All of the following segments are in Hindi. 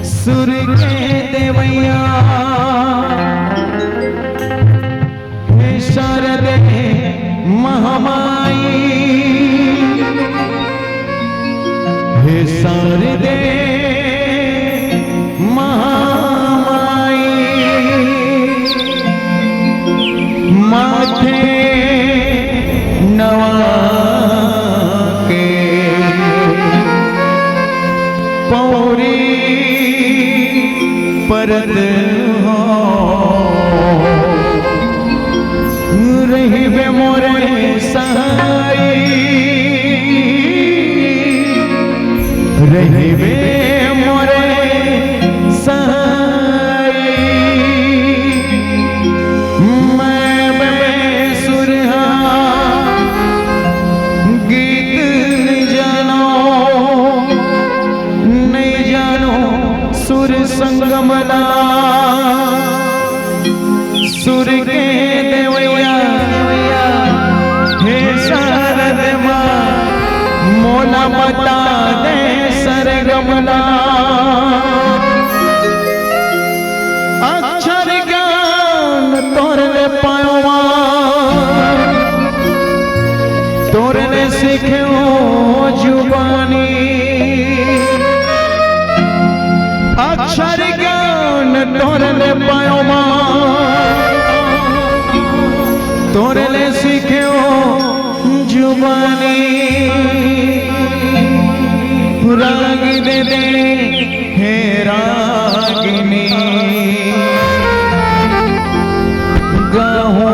सुर के देवैया हे शारदे महामाई, हे शारदे महामाई, माथे नवा के पौरी परत हो रही बे मोरे सहाई, रही बे मोरे सहाई। मैं बेसुरा गीत नहीं जानो सुर संगमला, सुर के देवैया हे शारद माँ मोला बता दे सरगमला। अक्षर ज्ञान तोरले पायो तोरले सीखो जुबानी, अक्षर ज्ञान तोरले पायो तोरले सीखो जुबानी। रागी दे दे हे रागिनी, गाहो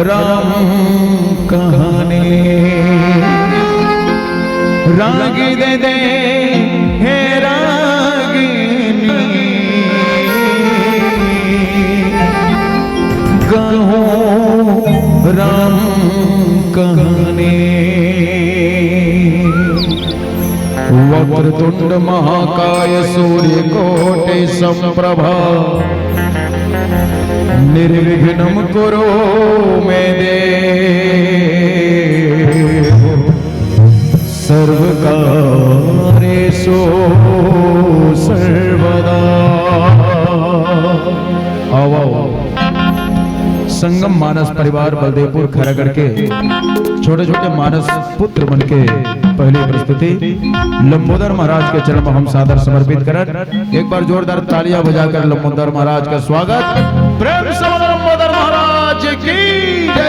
राम कहानी। रागी दे दे हे रागिनी, गाहो राम कहानी। वक्रतुंड महाकाय सूर्यकोटि समप्रभा, निर्विघ्नं कुरु मे देव सर्वकारेषु सर्वदा। आओ संगम मानस परिवार बलदेवपुर खैरागढ़ के छोटे छोटे मानस पुत्र बन के पहली प्रस्तुति लंबोदर महाराज के चरण में हम सादर समर्पित करें। एक बार जोरदार तालियां बजाकर लंबोदर महाराज का स्वागत। प्रेम से लंबोदर महाराज की जय।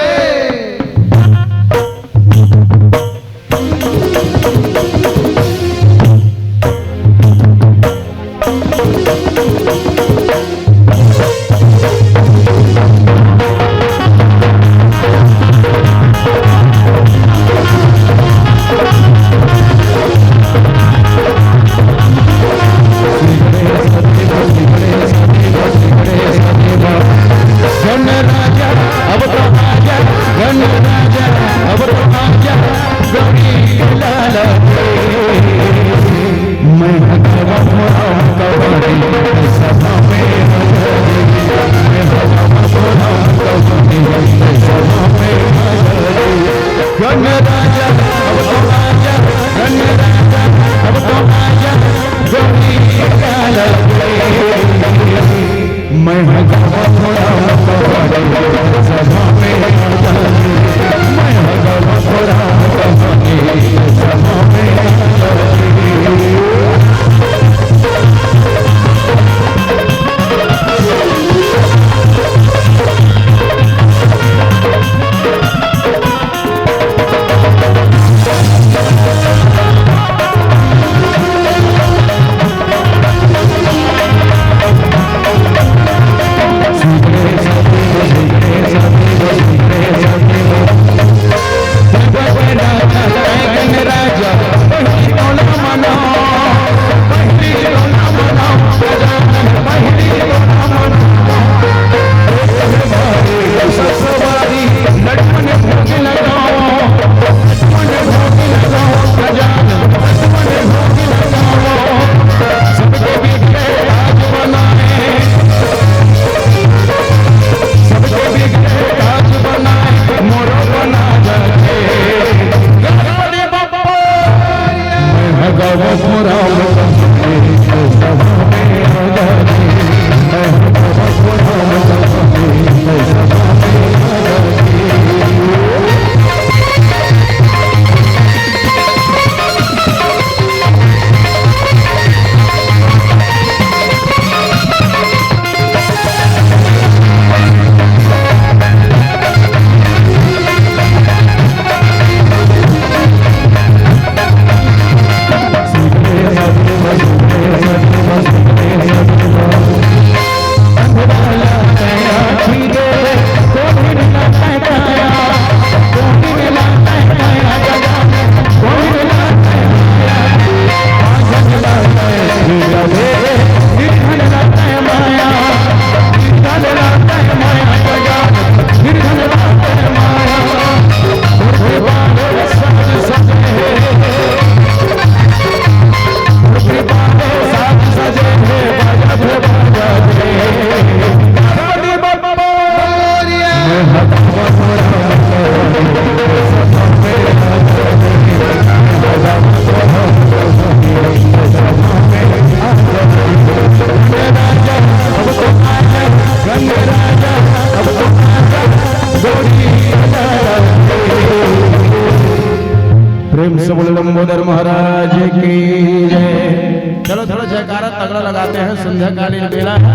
प्रेम से बोले लंबोदर महाराज की जय। चलो थोड़ा जयकारा तगड़ा लगाते हैं, संध्याकालीन बेला है।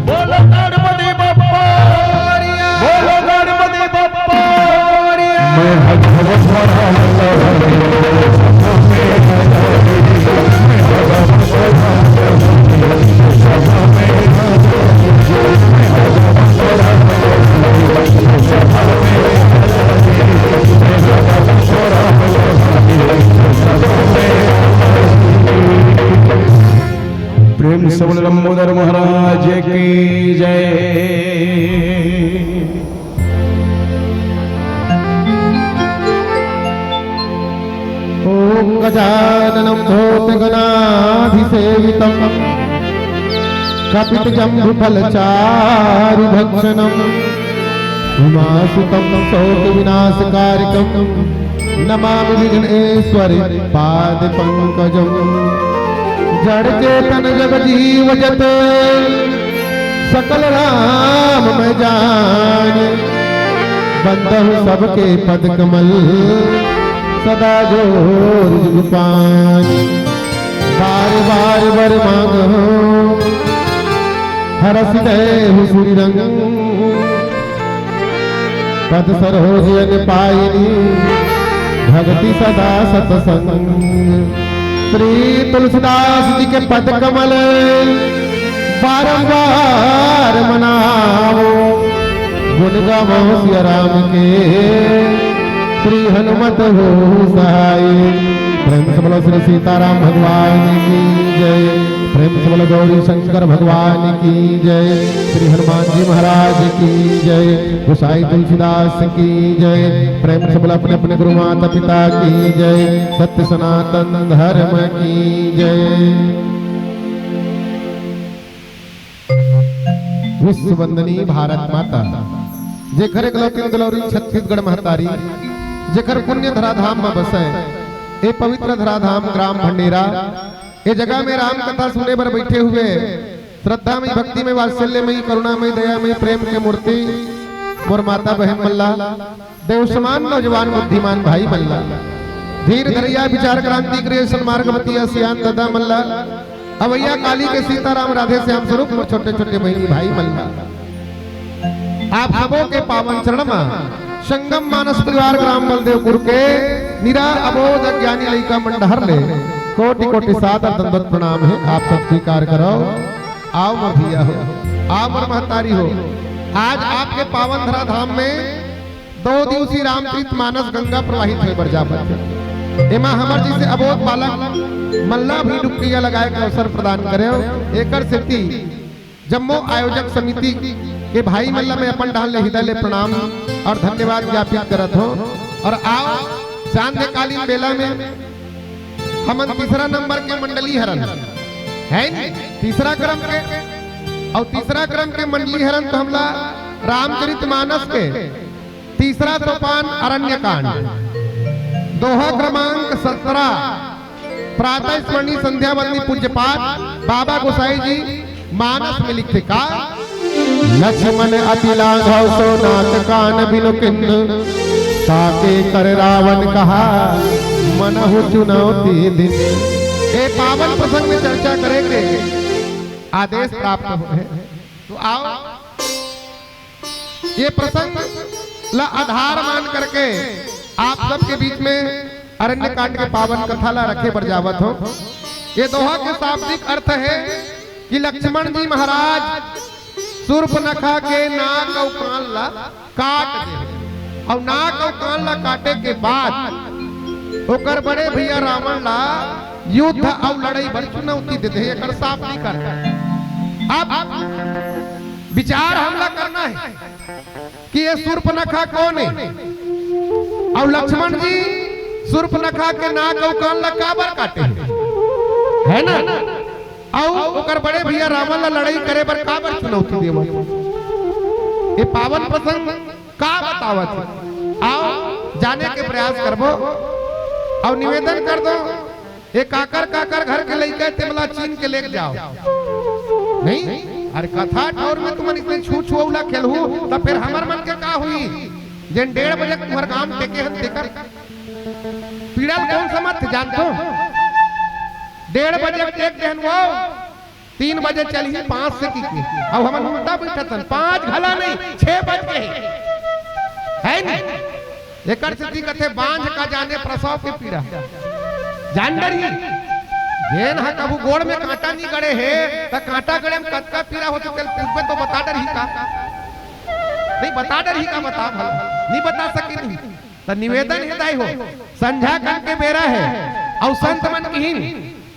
बोलो गणपति बप्पा, बोलो गणपति बप्पा। मैं प्रेम से बोले लंबोदर महाराज की जय। ओम गजाननं भूतगणाधिसेवितं कपितजम्बुफलचारुभक्षणं उमासुतं शोकविनाशकारकं नमामि विघ्नेश्वरि पाद पंकजं जड़ चेतन जग जीव जत सकल राम मैं जान बंदहु सबके पद कमल सदा जोर जुग पानी बार बार बर मांगो हरस दे श्री रंग पद सरोज पायनी भक्ति सदा सतसंग श्री तुलसीदास जी के पद कमल बारंबार मनाओ गुण गावो सिया राम के श्री हनुमत हो सहाय प्रेम से बोलो श्री सीताराम भगवान की जय प्रेम से बोलो गौरी शंकर भगवान की जय श्री हनुमान जी महाराज की जय गोसाई तुलसीदास की जय प्रेम से बोलो अपने अपने गुरु माता पिता की जय सत्य सनातन धर्म की जय। विश्व वंदनी भारत माता जेखर एकलौती दुलौरी छत्तीसगढ़ महतारी जेखर पुण्य धराधाम में बसे ए पवित्र धराधाम ग्राम भंडेरा ये जगह में राम कथा सुने पर बैठे हुए श्रद्धा में भक्ति में वात्सल्य में करुणा में दया में प्रेम के मूर्ति मोर माता बहन मल्ला देव समान नौजवान बुद्धिमान भाई मल्ला धीर धैर्य विचार क्रांति क्रिएशन मार्गवती सियान दादा मल्ला अवैया काली के सीताराम राधे श्याम स्वरूप छोटे छोटे बहनी भाई मल्ला आप सबों के पावन चरण में संगम मानस परिवार ग्राम बलदेवपुर के निरा अबोध ज्ञानी लइका मंडहर ले कोटि कोटि सादर दंडवत प्रणाम है। आप सब स्वीकार करो आओ मधिया हो आओ मर महतारी हो। आज आपके पावन धरा धाम में 2 दिवसीय रामचरित मानस गंगा प्रवाहित हुए बरजापत एमा हमर जी से अबोध बालक मल्ला भी डुबकिया लगाए के अवसर प्रदान करे एकर सिद्धि जम्मो आयोजक समिति के भाई मल्ला में अपन डाल ले हृदय ले प्रणाम और धन्यवाद ज्ञापित करत हो। और आओ सांध्यकालीन बेला में हम तीसरा नंबर के मंडली हरन है तीसरा क्रम के और तीसरा क्रम के मंडली हरन तो हमला रामचरित मानस के तीसरा सोपान अरण्य कांड दोहा क्रमांक 17 प्रातः स्मरणीय संध्या बंदी पूज्य पाठ बाबा गोसाई जी मानस में लिखते का लक्ष्मण अति लाघव सो नाथ कान बिनु किन्न ताके कर रावण कहा मनहु चुनौती दिन। ए पावन प्रसंग में चर्चा करेंगे आदेश प्राप्त है तो आओ ये प्रसंग ला आधार मान करके आप सबके बीच में अरण्य कांड के पावन कथा ला रखे बरजावत हो। ये दोहा के शाब्दिक अर्थ है कि लक्ष्मण जी महाराज सूर्पनखा के नाक और कान ला काट दे और नाक और कान ला काटे के बाद ओकर बड़े भैया रावण ला युद्ध और लड़ाई बड़ी चुनौती देते हैं एकर साफ नहीं करता। अब विचार हमला करना है कि ये सूर्पनखा कौन है और लक्ष्मण जी सूर्पनखा के नाक और कान ला काबर काटे है ना और ओकर बड़े भैया रावण ला लड़ाई करे पर काबर चुनौती देव ये पावन प्रसंग का बतावत आओ जाने के प्रयास करबो और निवेदन कर दो ये काकर काकर घर के लइका तेमला चीन के लेके जाओ नहीं अरे कथा ठौर में तुमन इतने छू छुला खेलहू तो फिर हमर मन के का हुई जन 1:30 बजे तुम्हार काम टेके हन तेकर पीड़ल कौन समर्थ जानतो 1:30 बजे टेक देहन वो 3 बजे चली 5 से की अब हमन उल्टा बैठतन 5 घला नहीं 6 बज के है नहीं एकर सिद्धि कथे बांझ का जाने प्रसव के पीड़ा जान डरी जेन हा कबू गोड़ में कांटा नहीं गड़े है त कांटा गड़े में कतका पीड़ा होती चल पूछबे तो बता डर ही का नहीं बता डर ही का बता भला नहीं बता सके नहीं तो निवेदन हृदय हो संध्या काल के बेरा है और संत मन की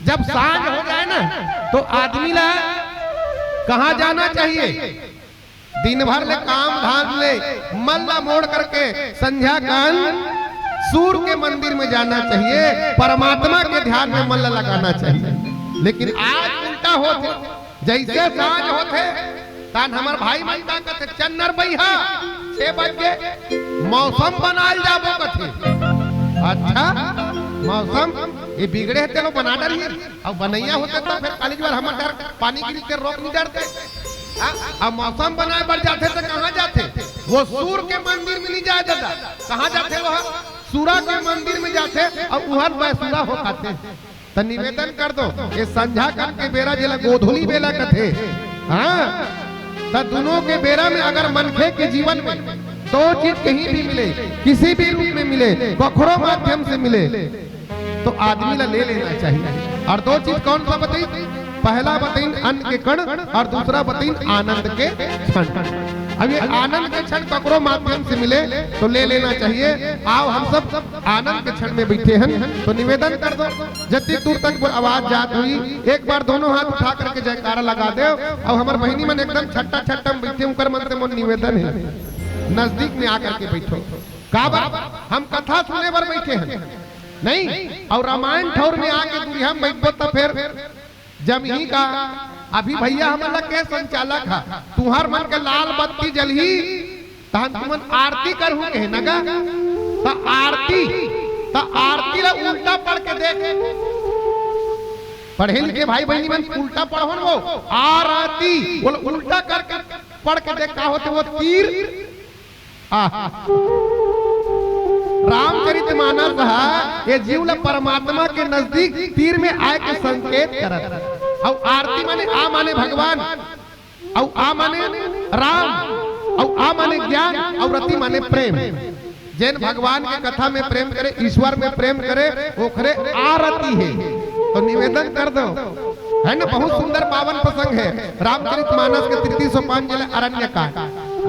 जब सांझ हो जाए ना तो आदमी ला कहां जाना चाहिए दिन भर ले काम धाम ले मल्ला मोड़ करके संध्या काल सूर्य के मंदिर में जाना चाहिए परमात्मा के ध्यान में मन लगाना चाहिए। लेकिन आज उल्टा होते जैसे सांझ होते तान हमार भाई मन का कहते चन्नर बैहा 6 बजे मौसम बनाल जाबो कथे अच्छा मौसम ये बिगड़े थे लोग बना डरिए और बनैया होते तो फिर काली बार हम डर पानी गिर के रोक नहीं डरते। अब मौसम बनाए बढ़ जाते तो कहाँ जाते? वो सूर्य के मंदिर में नहीं जाया जाता। कहाँ जाते? वो सूरा के मंदिर में जाते और उहर बैसूरा हो खाते। तो निवेदन कर दो ये संझा कर के बेरा जिला गोधुली बेला कथे। हाँ तो दोनों के बेरा में अगर मनखे के जीवन में दो चीज कहीं भी मिले, किसी भी रूप में मिले, कखरो माध्यम से मिले, तो आदमी ला ले लेना चाहिए। और दो चीज कौन सा बताई? पहला बताई अन्न के कण और दूसरा बताई आनंद के क्षण। अब ये आनंद के क्षण ककरो माध्यम से मिले तो ले लेना चाहिए। आओ हम सब आनंद के क्षण में बैठे हैं तो निवेदन कर दो जितनी दूर तक आवाज जात हुई एक बार दोनों हाथ उठा करके जयकारा लगा दो। और हमारे बहनी मन एकदम छट्टा छट्टा में बैठे उनकर मन से मन निवेदन है नजदीक में आकर के बैठो। का बात हम कथा सुने पर बैठे हैं नहीं और रामायण ठौर में आके दूरिया में बैठो तो फिर जब ही का अभी भैया हमारा के संचालक है तुम्हार मन के लाल बत्ती जलही तहन तुमन आरती करहु के नगा तो आरती ला उल्टा पढ़ के देख पढ़े लिखे भाई बहनी मन उल्टा पढ़ो वो आरती बोल उल्टा कर पढ़ के देख का होते वो तीर रामचरितमानस ये जीव परमात्मा के नजदीक तीर में आए के संकेत करत। और आरती माने आ माने भगवान और आ माने राम और आ माने ज्ञान और रति माने प्रेम। जैन भगवान के कथा में प्रेम करे ईश्वर में प्रेम करे ओखरे आरती है। तो निवेदन कर दो है ना बहुत सुंदर पावन प्रसंग है रामचरितमानस के तृतीय सोपान जिला अरण्य कांड।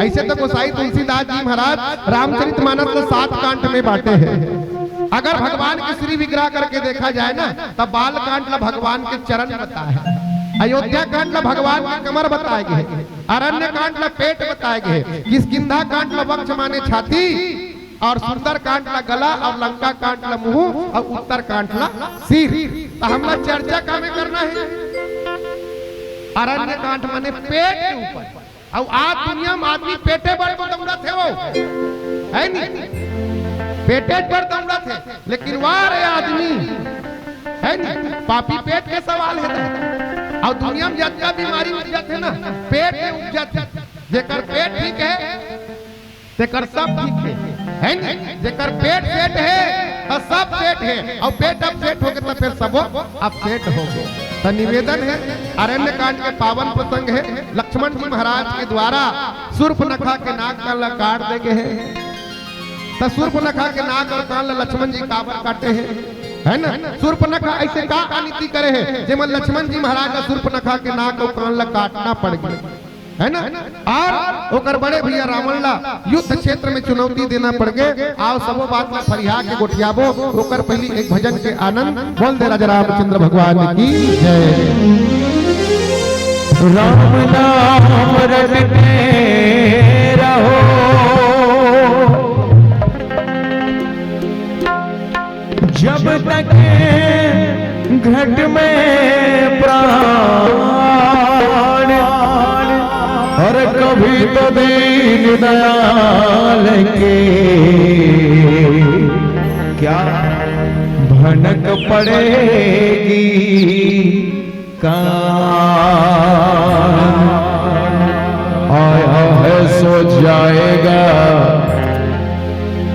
ऐसे तो गोसाई तुलसीदास जी महाराज रामचरितमानस को 7 कांड में बांटे हैं। अगर भगवान के श्री विग्रह करके देखा जाए ना तब बाल कांड ला भगवान के चरण बताए हैं, अयोध्या कांड ला भगवान के कमर बताए गए, अरण्य कांड ला पेट बताए गए, किष्किंधा कांड ला वक्ष माने छाती और सुंदर कांड ला गला और लंका कांड ला मुंह और उत्तर कांड ला सिर। तो हम लोग चर्चा का में करना है अरण्य कांड माने पेट के ऊपर। और आज दुनिया में आदमी पेटे पर तो दौड़ा थे वो है नहीं पेटे पर दौड़ा थे लेकिन वारे आदमी है नहीं पापी पेट के सवाल है। और दुनिया में ज्यादा बीमारी उपजत है ना पेट में उपजत है। जेकर पेट ठीक है तेकर सब ठीक है नहीं जेकर पेट सेट है तो सब सेट है और पेट अब सेट हो गए तो फिर सब अब सेट हो गए। तो निवेदन है अरण्य कांड के पावन प्रसंग है लक्ष्मण जी महाराज के द्वारा शूर्पणखा के नाक का काट दे गए हैं। तो शूर्पणखा के नाक और कान लक्ष्मण जी काबर काटे हैं है ना। शूर्पणखा ऐसे का नीति करे है जेमन लक्ष्मण जी महाराज का शूर्पणखा के नाक और कान काटना पड़ गया है ना। और ओकर बड़े भैया रावण ला युद्ध क्षेत्र में चुनौती देना पड़ गए। आओ सबो बात में फरिया के गोठियाबो ओकर पहली एक भजन के आनंद बोल दे राजा रामचंद्र भगवान की जय। राम नाम रटते रहो जब तक घट में प्राण और कभी तो दीन दयाल के क्या भनक पड़ेगी कान आया है सो जाएगा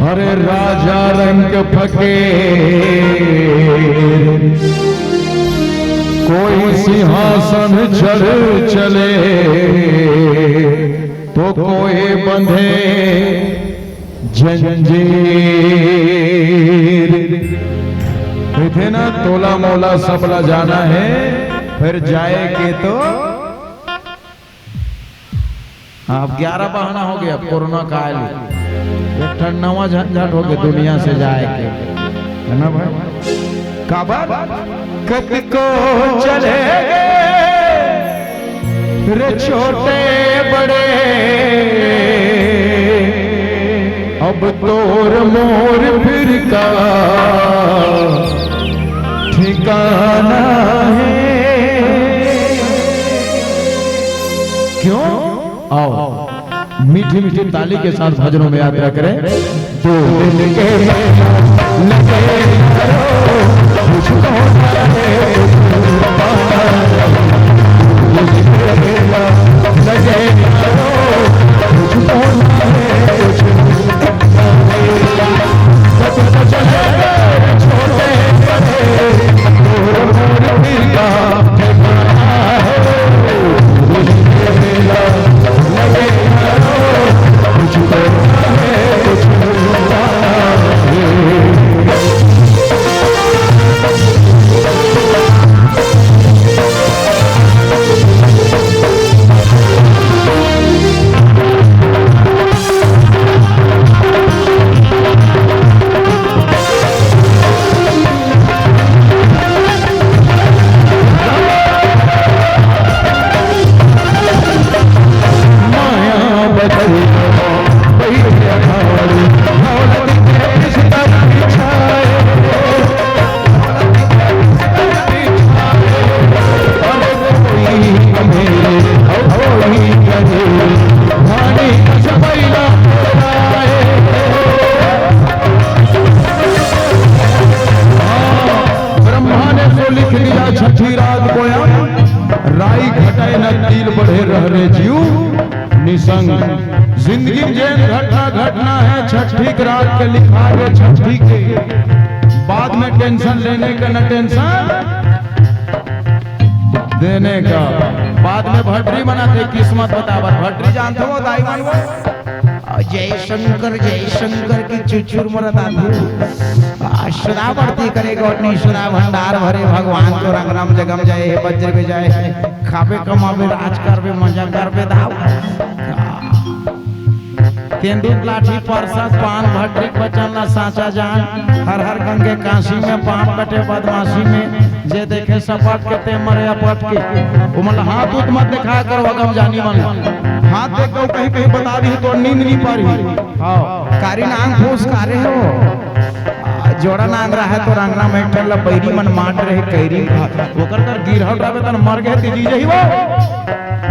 अरे राजा रंग फकीर कोई सिंहासन चढ़ चले तो कोई बंधे जंजीर। थे ना तोला मोला सबला जाना है फिर जाएंगे तो अब 11 बहाना हो गया कोरोना काल एक नवा झंझट हो गया दुनिया से जाएंगे है ना भाई। काबर कद को चले रे छोटे बड़े अब तोर मोर फिर का ठिकाना है क्यों आओ मीठी मीठी ताली के साथ भजनों में यात्रा करें। तो दिल के लगे मुझको जिंदगी में जैन घटना है छठी की रात के लिखा है छठी के बाद में टेंशन लेने का न टेंशन देने का। बाद में भट्टी बनाते किस्मत बतावर भट्टी जानते हो दाई मानवो जय शंकर की चुचुर मरत आधु सदा बढ़ती करेगा अपनी सदा भंडार भरे भगवान को रंग राम जगम जाए बज्र पे जाए खाबे कमाबे राज करबे मजा करबे दाव तेंदुल लाठी परसा पान भट्टी बचन साचा जान हर हर गंगे काशी में पाप कटे बदमाशी में जे देखे सपट के ते मरे अपट के उमल हाथ उत मत दिखा कर वगम जानी मन हाथ देख दो कहीं कहीं बता दी तो नींद नहीं पा रही। हां कारी नांग फूस कारे हो जोड़ा नांग रहा है तो रंगना में ठल बैरी मन माट रहे कैरी ओकर कर गिरहट आवे तन मर गए तीजी जही वो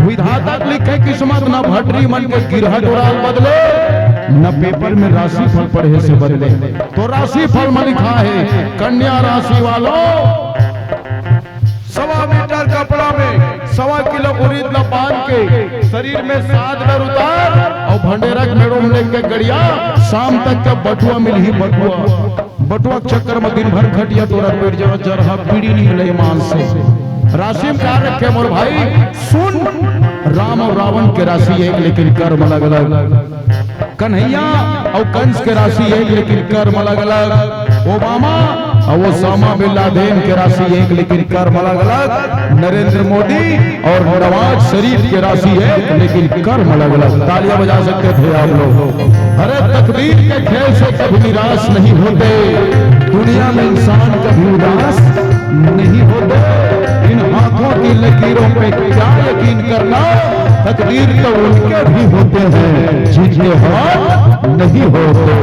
विधाता लिखे किस्मत न भटरी मन के गिरहट उड़ाल बदले न पेपर में राशि फल पढ़े से बदले। तो राशि फल में लिखा है कन्या राशि वालों 1.25 मीटर कपड़ा में 1.25 किलो उड़ीद ल बांध के शरीर में 7 डर उतार और भंडेरक मेड़ों में लेके गड़िया शाम तक का बटुआ मिल ही बटुआ चक्कर में दिन भर खटिया तोरा पेट जरा जरहा पीड़ी निकले मान से। राशि में क्या रखे मोर भाई सुन राम और रावण के राशि एक लेकिन कर्म अलग अलग। कन्हैया और कंस के राशि एक लेकिन कर्म अलग अलग। ओबामा और वो सामा बिन लादेन के राशि एक लेकिन कर्म अलग अलग। नरेंद्र मोदी और नवाज शरीफ के राशि एक लेकिन कर्म अलग अलग। तालियां बजा सकते थे आप लोग। अरे तकदीर के खेल से कभी निराश नहीं होते दुनिया में इंसान कभी उदास नहीं होते। इन हाथों की लकीरों पे क्या यकीन करना तकदीर तो उनके भी होते हैं जिनके हाथ नहीं होते।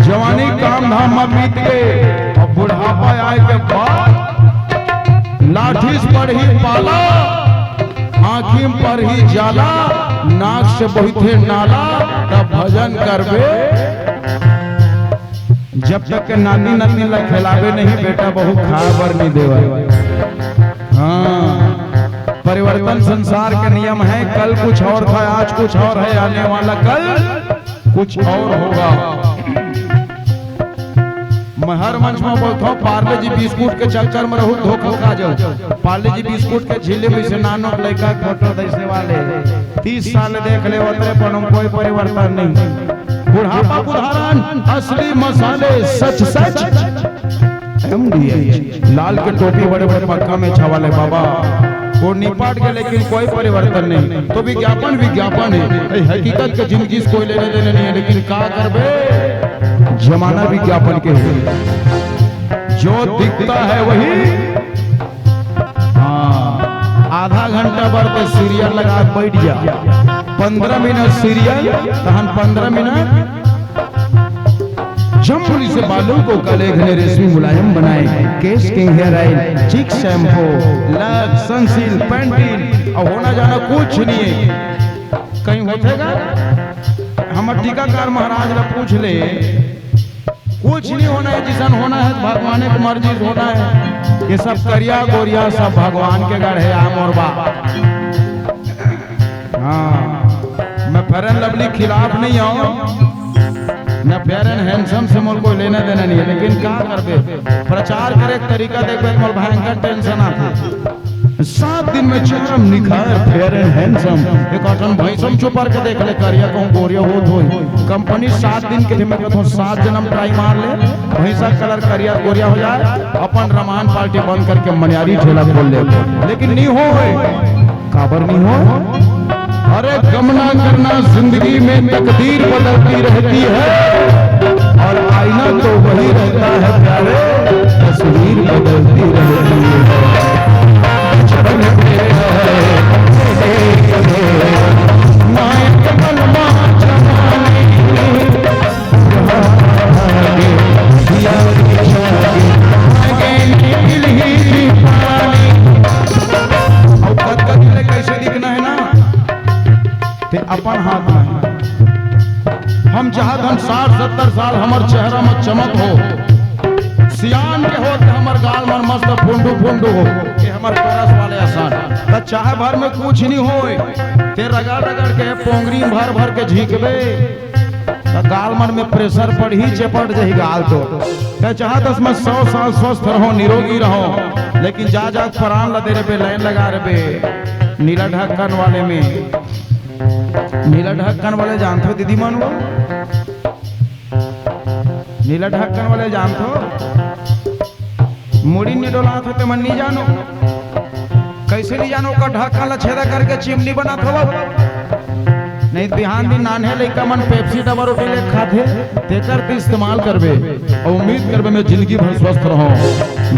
जवानी काम धाम में बीत गए और बुढ़ापा आए के जाला, नाक से बहिथे नाला, तब भजन करबे। जब तक के नानी नतनी ला खिलावे नहीं, बेटा बहू खाबर नहीं देवा। हाँ, परिवर्तन संसार के नियम है। कल कुछ और था, आज कुछ और है, आने वाला कल कुछ और होगा। मैं हर मंच में बोलता हूँ, पार्ले जी बिस्कुट के चक्कर में रहू धोखा खा जाओ। पार्ले जी बिस्कुट के झीले में से नानो लड़का फोटो देने वाले 30 साल देख ले उतरे, पर कोई परिवर्तन नहीं। बुढ़ापा बुढ़ारान, असली मसाले सच सच। MDH लाल के टोपी बड़े बड़े मक्का में छवाले बाबा, वो निपट गए लेकिन कोई परिवर्तन नहीं। तो विज्ञापन विज्ञापन है, हकीकत के जिंदगी से कोई लेने देने नहीं है। लेकिन क्या करबे, जमाना विज्ञापन के है, जो दिखता है वही। हाँ, आधा घंटा भर पे सीरियल लगा बैठ जा, 15 मिनट सीरियल, तहन 15 मिनट जम्बुली से बालों को काले घने रेशमी मुलायम बनाए, केस के हेयर ऑयल, चिक शैम्पू, लक्स, सनसिल्क, पैंटीन, और होना जाना कुछ नहीं है। कहीं होतेगा हम टीकाकार महाराज ने पूछ ले, कुछ नहीं होना है। जिसन होना है भगवान की मर्जी होना है। ये सब करिया गोरिया सब भगवान के गढ़ है, आम और बा। हाँ, मैं फेयर एंड लवली खिलाफ नहीं आऊं, न फेयर एंड हैंडसम से मोल कोई लेना देना नहीं है। लेकिन क्या करबे, प्रचार करे तरीका देखबे मोल भयंकर टेंशन आता। 7 दिन में चरम निखार, फेयर एंड हैंडसम। एक अठन भैंसम चुपर के देख ले, करिया कहूं गोरिया होत होई। कंपनी 7 दिन के में कहूं 7 जन्म ट्राई मार ले, भैंसा कलर करिया गोरिया हो जाए, अपन रमान पार्टी बंद करके मनियारी ठेला खोल ले। लेकिन नहीं हो, काबर नहीं हो। अरे गमना करना, जिंदगी में तकदीर बदलती रहती है, और आईना तो वही रहता है प्यारे, तस्वीर बदलती रहती है। कैसे दिखना है ना, अपन हाथ में। हम चाहत हम 60-70 साल हमार चेहरा में चमक हो, सियान के हो, हमार गाल में मस्त फुंडू फुंडू हो, ये हमार परस वाले आसान। तो चाहे भर में कुछ नहीं हो, ते रगड़ रगड़ के पोंगरी भर भर के झीकबे, तो गाल मन में प्रेशर पड़ ही चपट जाही गाल। तो चाहत उसमें 100 साल स्वस्थ रहो, निरोगी रहो। लेकिन जा जा प्राण लदे रे, लाइन लगा रे नीला ढक्कन वाले में। नीला ढक्कन वाले जानते हो दीदी मान, वो नीला ढक्कन वाले जानते हो, मुड़ी नहीं डोलात होते मन नहीं जानो। कैसे नहीं जानो, का ढक्कन ला छेदा करके चिमनी बनात हो। नहीं बिहान दिन नान्हे लइका मन पेप्सी डबल रोटी ले खाते, तेकर इस्तेमाल करबे और उम्मीद करबे मैं जिंदगी भर स्वस्थ रहूं।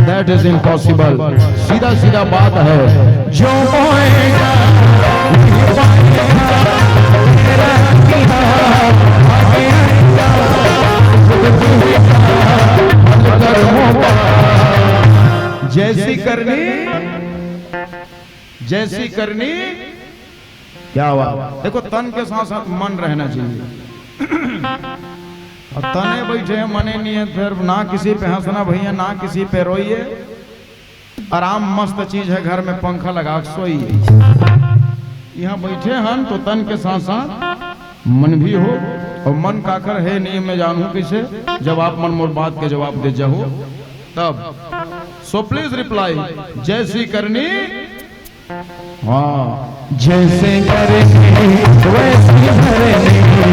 That is impossible. सीधा सीधा बात है, जो होएगा जैसी करनी जैसी करनी। क्या हुआ, देखो तन के साथ साथ मन रहना चाहिए। और तने बैठे हैं, मने नहीं है, फिर ना किसी पे हंसना भैया, ना किसी पे रोइए। आराम मस्त चीज है, घर में पंखा लगा सोइए। यहाँ बैठे हैं तो तन के साथ साथ मन भी हो, और मन काकर है नहीं मैं जानू किसे। जब आप मन मोर बात के जवाब दे जाओ तब। सो प्लीज रिप्लाई, जैसी करनी। हाँ, जैसे करेंगे वैसे भरेंगे,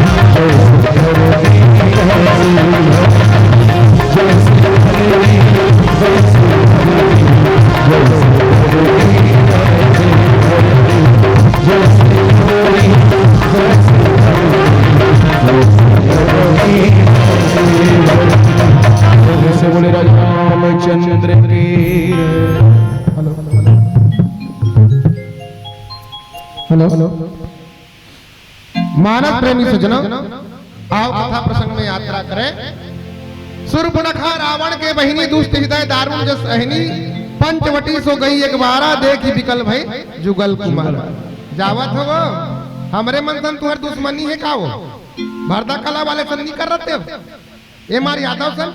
जैसे बोले रामचंद्र की। हेलो हेलो, मानव प्रेमी सज्जनों, आओ कथा प्रसंग में यात्रा करें। सुरपुनखा रावण के बहिनी दुष्ट हृदय दारुण जस अहिनी, पंचवटी सो गई एक बारा, देखी विकल भई जुगल कुमार। जावत हो हमरे मन सन तुहर दुश्मनी है का वो भरदा कला वाले सन नहीं कर रहे हो ये मार यादव सन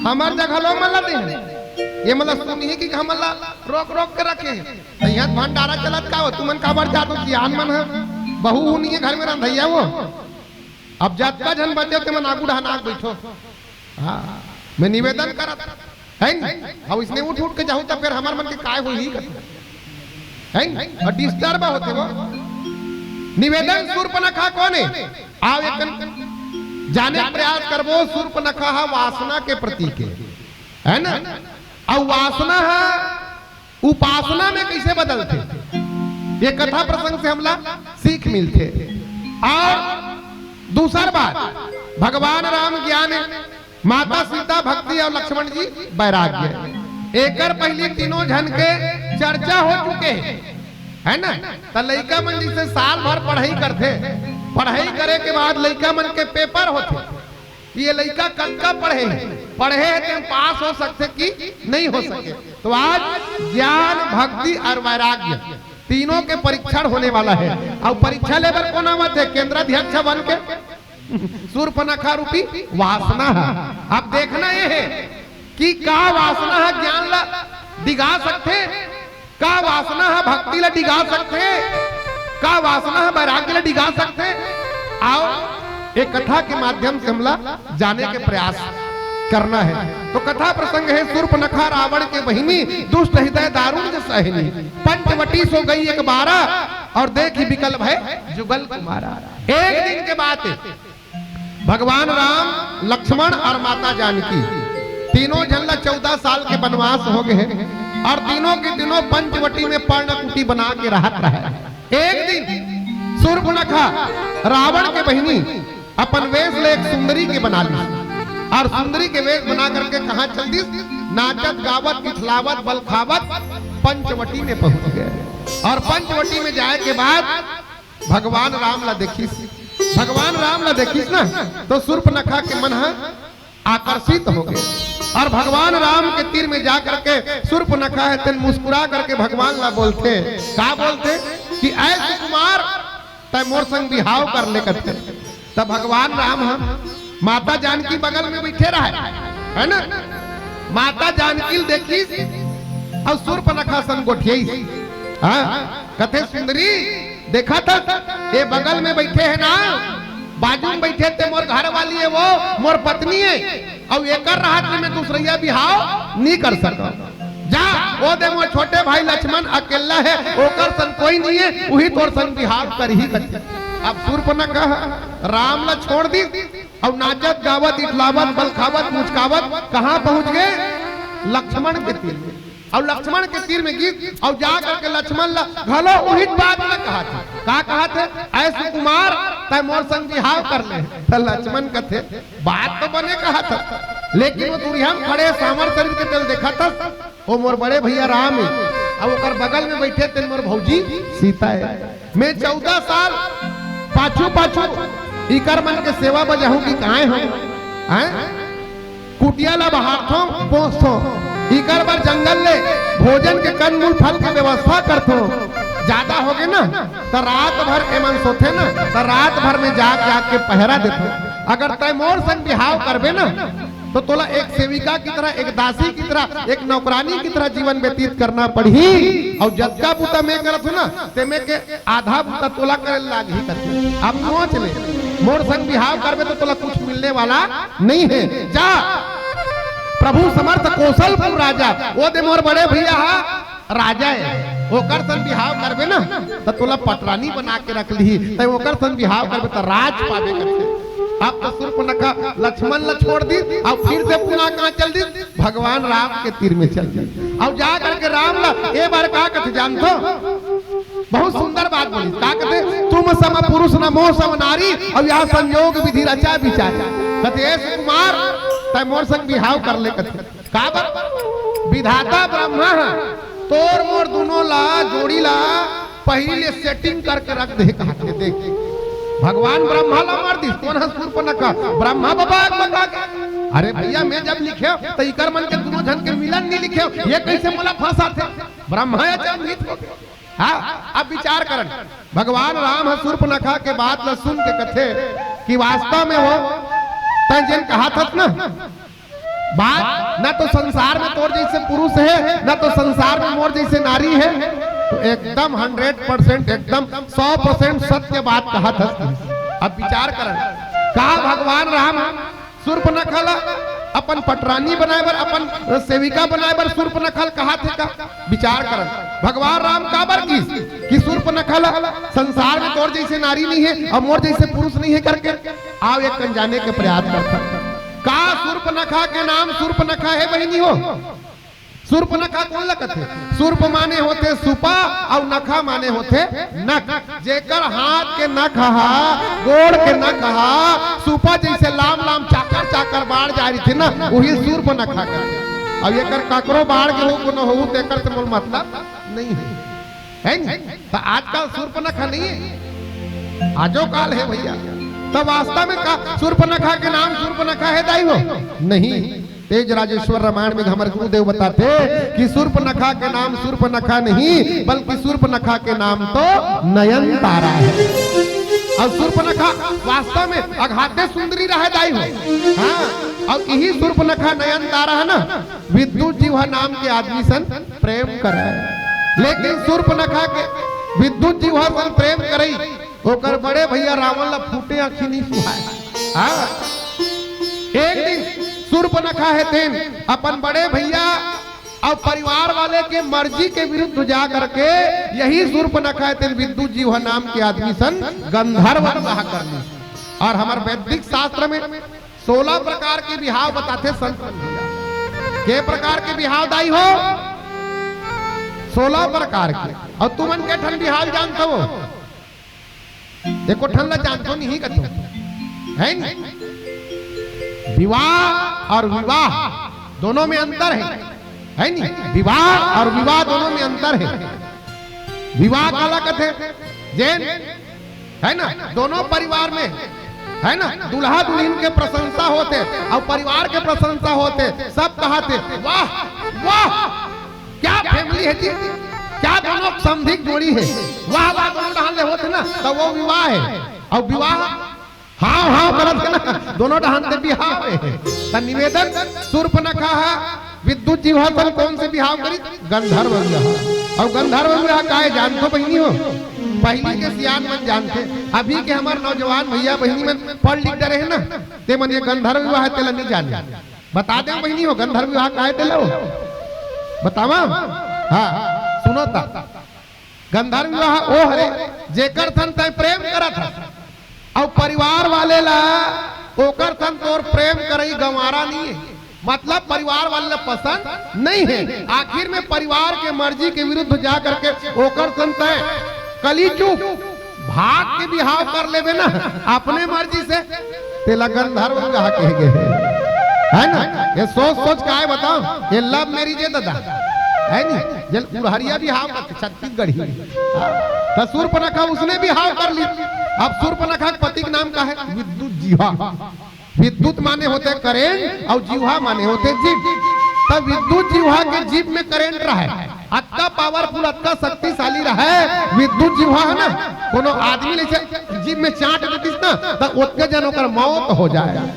हमार जगह लोग मल्ला दे ये मतलब सुनी है कि हमला रोक रोक के रखे हैं यहाँ भंडारा चलत का हो तुमन काबर जातो ज्ञान मन है बहू नहीं है घर में रंधैया वो अब जात का जन बचे के मन आगू ढाना बैठो हाँ मैं निवेदन करत है अब इसने उठ उठ के जाऊं तब फिर हमार मन के काय हो ही है और डिस्टर्ब होते वो निवेदन शूर्पणखा कौन है आओ एक जाने प्रयास करबो शूर्पणखा वासना के प्रतीक है ना और वासना है उपासना में कैसे बदलते ये कथा प्रसंग से हमला सीख मिलते और दूसर बात भगवान राम ज्ञान माता सीता भक्ति और लक्ष्मण जी वैराग्य एकर पहले तीनों जन के चर्चा हो चुके हैं है ना तो लड़का मन जिसे साल भर पढ़ाई करते पढ़ाई करे के बाद लड़का मन के पेपर होते ये लड़का कब पढ़े हैं तो पास हो सकते कि नहीं हो सके तो आज ज्ञान भक्ति और वैराग्य तीनों के परीक्षण होने वाला है और परीक्षा लेकर कौन आवत है केंद्राध्यक्ष बन के शूर्पणखा रूपी वासना है अब देखना ये है कि का वासना है ज्ञान ला डिगा सकते का वासना है भक्ति ला डिगा सकते का वासना है वैराग्य ला डिगा सकते आओ एक कथा के माध्यम से हमला जाने के प्रयास करना है तो कथा प्रसंग है शूर्पणखा रावण के बहिनी दुष्ट हृदय दारुण सहनी पंचवटी सो गई एक 12 और देखी विकल्प है जुगल कुमारा एक दिन के बाद भगवान राम लक्ष्मण और माता जानकी तीनों जन 14 साल के वनवास हो गए और तीनों के दिनों पंचवटी में पर्णकुटी बना के रहत रहे एक दिन शूर्पणखा रावण के बहिनी अपन वेश ले एक सुंदरी के बना ली और सुंदरी के वेश बना करके कहा चल दी नाचत गावत खिलावत बल खावत पंचवटी में पहुंच गए और पंचवटी में जाए के बाद भगवान राम ला देखिस ना तो शूर्पणखा के मन आकर्षित हो गए और भगवान राम के तीर में जा करके शूर्पणखा है तेन मुस्कुरा करके भगवान ला बोलते का बोलते कि ऐसे कुमार तय मोर संग बिहाव कर लेकर तब भगवान राम हम माता जानकी बगल में बैठे रहे है ना माता जानकी देखी और शूर्पणखा सन गोठियाई कथे सुंदरी देखा था ये बगल में बैठे है ना बाजू में बैठे थे मोर घर वाली है वो मोर पत्नी है और ये कर रहा था मैं दूसरिया बिहाव नहीं कर सका जा वो दे मोर छोटे भाई लक्ष्मण अकेला है ओकर सन कोई नहीं है वही तोर सन बिहाव कर ही कर अब शूर्पणखा राम ला छोड़ दी और नाचत गावत इटलावत बलखावत मुचकावत कहाँ पहुंच गए लक्ष्मण के तीर में और लक्ष्मण के तीर में गीत और जा करके लक्ष्मण ला घलो वही बात में कहा थे ऐसे कुमार तय मोर संग बिहाव कर ले तो लक्ष्मण कथे बात तो बने कहा था लेकिन वो दुनिया में खड़े सामर शरीर के तल देखा था वो मोर बड़े भैया राम है और ओकर बगल में बैठे थे मोर भौजी सीता है मैं 14 साल पाछू इकर मन के सेवा बजाहू की कहां हो कुटिया ला बहारथो पोसथो इकर बार जंगल ले भोजन के कंदमूल फल की व्यवस्था करथो ज्यादा हो गए ना तो रात भर एमन सोथे ना तो रात भर में जाग के पहरा देते अगर तय मोर संग बिहाव करबे ना तो तोला एक सेविका की तरह एक दासी की तरह एक नौकरानी की तरह जीवन व्यतीत करना पड़ी और जद्दा बूता में करत हो ना ते में के आधा बूता तोला करे लाग ही करते अब सोच ले मोर संग बिहाव करबे तो तोला कुछ मिलने वाला नहीं है जा प्रभु समर्थ कौशलपुर राजा वो दे मोर बड़े भैया राजा है ओकर सन बिहाव करबे ना तो तोला पटरानी बना के रख ली तो ओकर सन बिहाव करबे तो राज पावे करते अब तो शूर्पणखा लक्ष्मण ला छोड़ दी और फिर से पुनः कहाँ चल दी भगवान राम के तीर में चल दी और जा करके राम ला ए बार का कथे जानतो बहुत सुंदर बात बोली का कथे तुम सम पुरुष न मोह सम नारी और यहाँ संयोग विधि रचा विचार कथे कुमार तय मोर संग बिहाव कर ले कथे का बर विधाता ब्रह्मा तोर मोर दोनों ला जोड़ी ला पहले सेटिंग करके रख दे कहा देख भगवान ब्रह्मा ला मार दी कौन है शूर्पणखा ब्रह्मा बाबा बता अरे भैया मैं जब लिखे तो इकर मन के दोनों जन के मिलन नहीं लिखे ये कैसे मोला फंसा थे ब्रह्मा या जब हित हो हाँ अब विचार करन भगवान राम है सूर्पनखा के बात ल सुन के कथे कि वास्तव में वो तंजन कहा था ना बात न तो संसार में तोर जैसे पुरुष है न तो संसार में मोर जैसे नारी है, तो एकदम 100% एकदम 100% सत्य बात कहा था। अब विचार करन कहा भगवान राम सूर्पनखा ला अपन पटरानी बनाए बर अपन सेविका बनाए बर सूर्पनखा कहा थे का विचार करन भगवान राम का बर की सूर्पनखा ला संसार में तोर जैसे नारी नहीं है और मोर जैसे पुरुष नहीं है करके आओ एक जाने के प्रयास करता का सूर्पनखा के नाम सूर्पनखा है बहिनी हो। सूर्पनखा कौन लगत है? सूर्प माने होते सुपा और नखा माने होते नख, जेकर हाथ के नख हा गोड़ के नख हा सुपा जैसे लाम लाम चाकर चाकर बाढ़ जा रही थी ना वही सूर्पनखा का। अब ये कर काकरो बाढ़ के हो को न हो तेकर से मोल मतलब नहीं है नहीं? तो आजकल सूर्पनखा नहीं है, आजो काल है भैया। तो वास्तव में का सूर्पनखा के नाम सूर्पनखा है दाई हो नहीं। तेज राजेश्वर रामायण में हमारे गुरुदेव बताते कि सूर्पनखा के नाम सूर्पनखा नहीं बल्कि सूर्पनखा के नाम तो नयनतारा है। और सूर्पनखा वास्तव में अघाते सुंदरी रहे दाई हो। हाँ और यही सूर्पनखा नयनतारा है ना विद्युत जीवा नाम के आदमी सन प्रेम करे, लेकिन सूर्पनखा के विद्युत जीवा सन प्रेम करई ओकर बड़े भैया रावण ला फूटे आँखी नहीं सुहाए। हाँ एक दिन सूर्पनखा है तेन अपन बड़े भैया और परिवार वाले के मर्जी के विरुद्ध जा करके यही सूर्पनखा है तेन विद्युत जीव नाम के आदमी सन गंधर्व विवाह करने। और हमारे वैदिक शास्त्र में 16 प्रकार के विवाह बताते संत के प्रकार के विवाह दाई हो 16 प्रकार के। और तुमन के ठन विवाह जानते हो देखो ठन ला जानते नहीं कतो है नहीं? विवाह और विवाह दोनों में अंतर है नहीं? विवाह और विवाह दोनों में अंतर है। विवाह काला कथे जैन है ना दोनों परिवार में है ना दुल्हा दुल्हन के प्रशंसा होते और परिवार के प्रशंसा होते सब कहते वाह वाह क्या फैमिली है जी, क्या दोनों समधिक जोड़ी है, वाह वाह दोनों ढाले होते ना तो वो विवाह है। और विवाह हाँ हाँ गलत है ना दोनों ढांते बिहाव है। निवेदन सूर्पनखा विद्युत जीवा पर कौन से बिहाव करी गंधर्व विवाह। और गंधर्व विवाह का है जानते बहनी हो पहली के सियान मन जानते, अभी के हमारे नौजवान भैया बहनी में पढ़ लिख डरे है ना ते मन ये गंधर्व विवाह तेला नहीं जाने। बता दे बहनी हो गंधर्व विवाह का है तेला बतावा। हाँ सुनो ता गंधर्व विवाह ओ हरे जेकर थन तय प्रेम करा था और परिवार वाले ला ओकर थन तोर प्रेम करई गंवारा नहीं है, मतलब परिवार वाले पसंद नहीं है। आखिर में परिवार के मर्जी के विरुद्ध जा करके ओकर थन तय कली चूक भाग के बिहाव कर लेवे ना अपने मर्जी से तेला गंधर्व विवाह कहे गए है ना। ये सोच सोच का है बताओ ये लव मैरिज है दादा है नहीं जल उड़हरिया भी हाव छत्तीसगढ़ी तो सूर्पनखा उसने भी हाव कर ली। अब सूर्पनखा पति का नाम का है विद्युत जीवा। विद्युत माने होते करेंट और जीवा माने होते जीव। तब विद्युत जीवा के जीव में करेंट रहा है अत्ता पावरफुल अत्ता शक्तिशाली रहा है विद्युत जीवा है ना कोनो आदमी ले जीव में चाट देतीस ना तो उतने जनों का मौत हो जाए।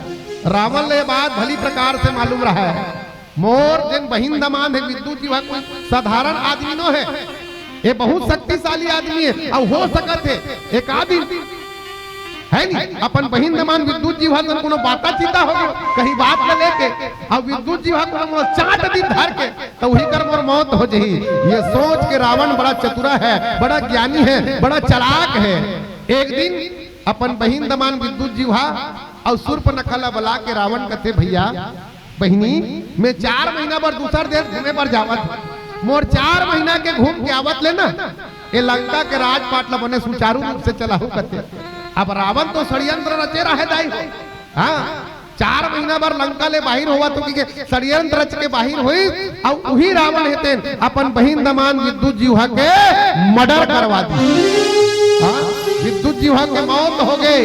रावण ने बात भली प्रकार से मालूम रहा है मोर जिन बहिन दमान है विद्युत जीवा कोई साधारण आदमी नो है, ये बहुत शक्तिशाली आदमी है और हो सकत है एक आदमी है नहीं अपन बहिन दमान विद्युत जीवा से कोनो बाता चीता हो कहीं बात न लेके और विद्युत जीवा को चाट दी धर के तो वही कर मोर मौत हो जाही। ये सोच के रावण बड़ा चतुरा है बड़ा ज्ञानी है बड़ा चालाक है। एक दिन अपन बहिन दमान विद्युत जीवा और सूर्पनखा बुला के रावण कहते भैया बहिनी मैं 4 महीना पर दूसर देश घूमे पर जावत मोर 4 महीना के घूम के आवत लेना ये लंका के राजपाट ला बने सुचारू रूप से चलाहू करते। अब रावण तो षड्यंत्र रचे रहे दाई हाँ 4 महीना बार लंका ले बाहिर हुआ तो कि षड्यंत्र रच के बाहिर हुई और वही रावण हेते अपन बहिन दमान विद्युत जीवा के मर्डर करवा दी। विद्युत जीवा के मौत हो गए।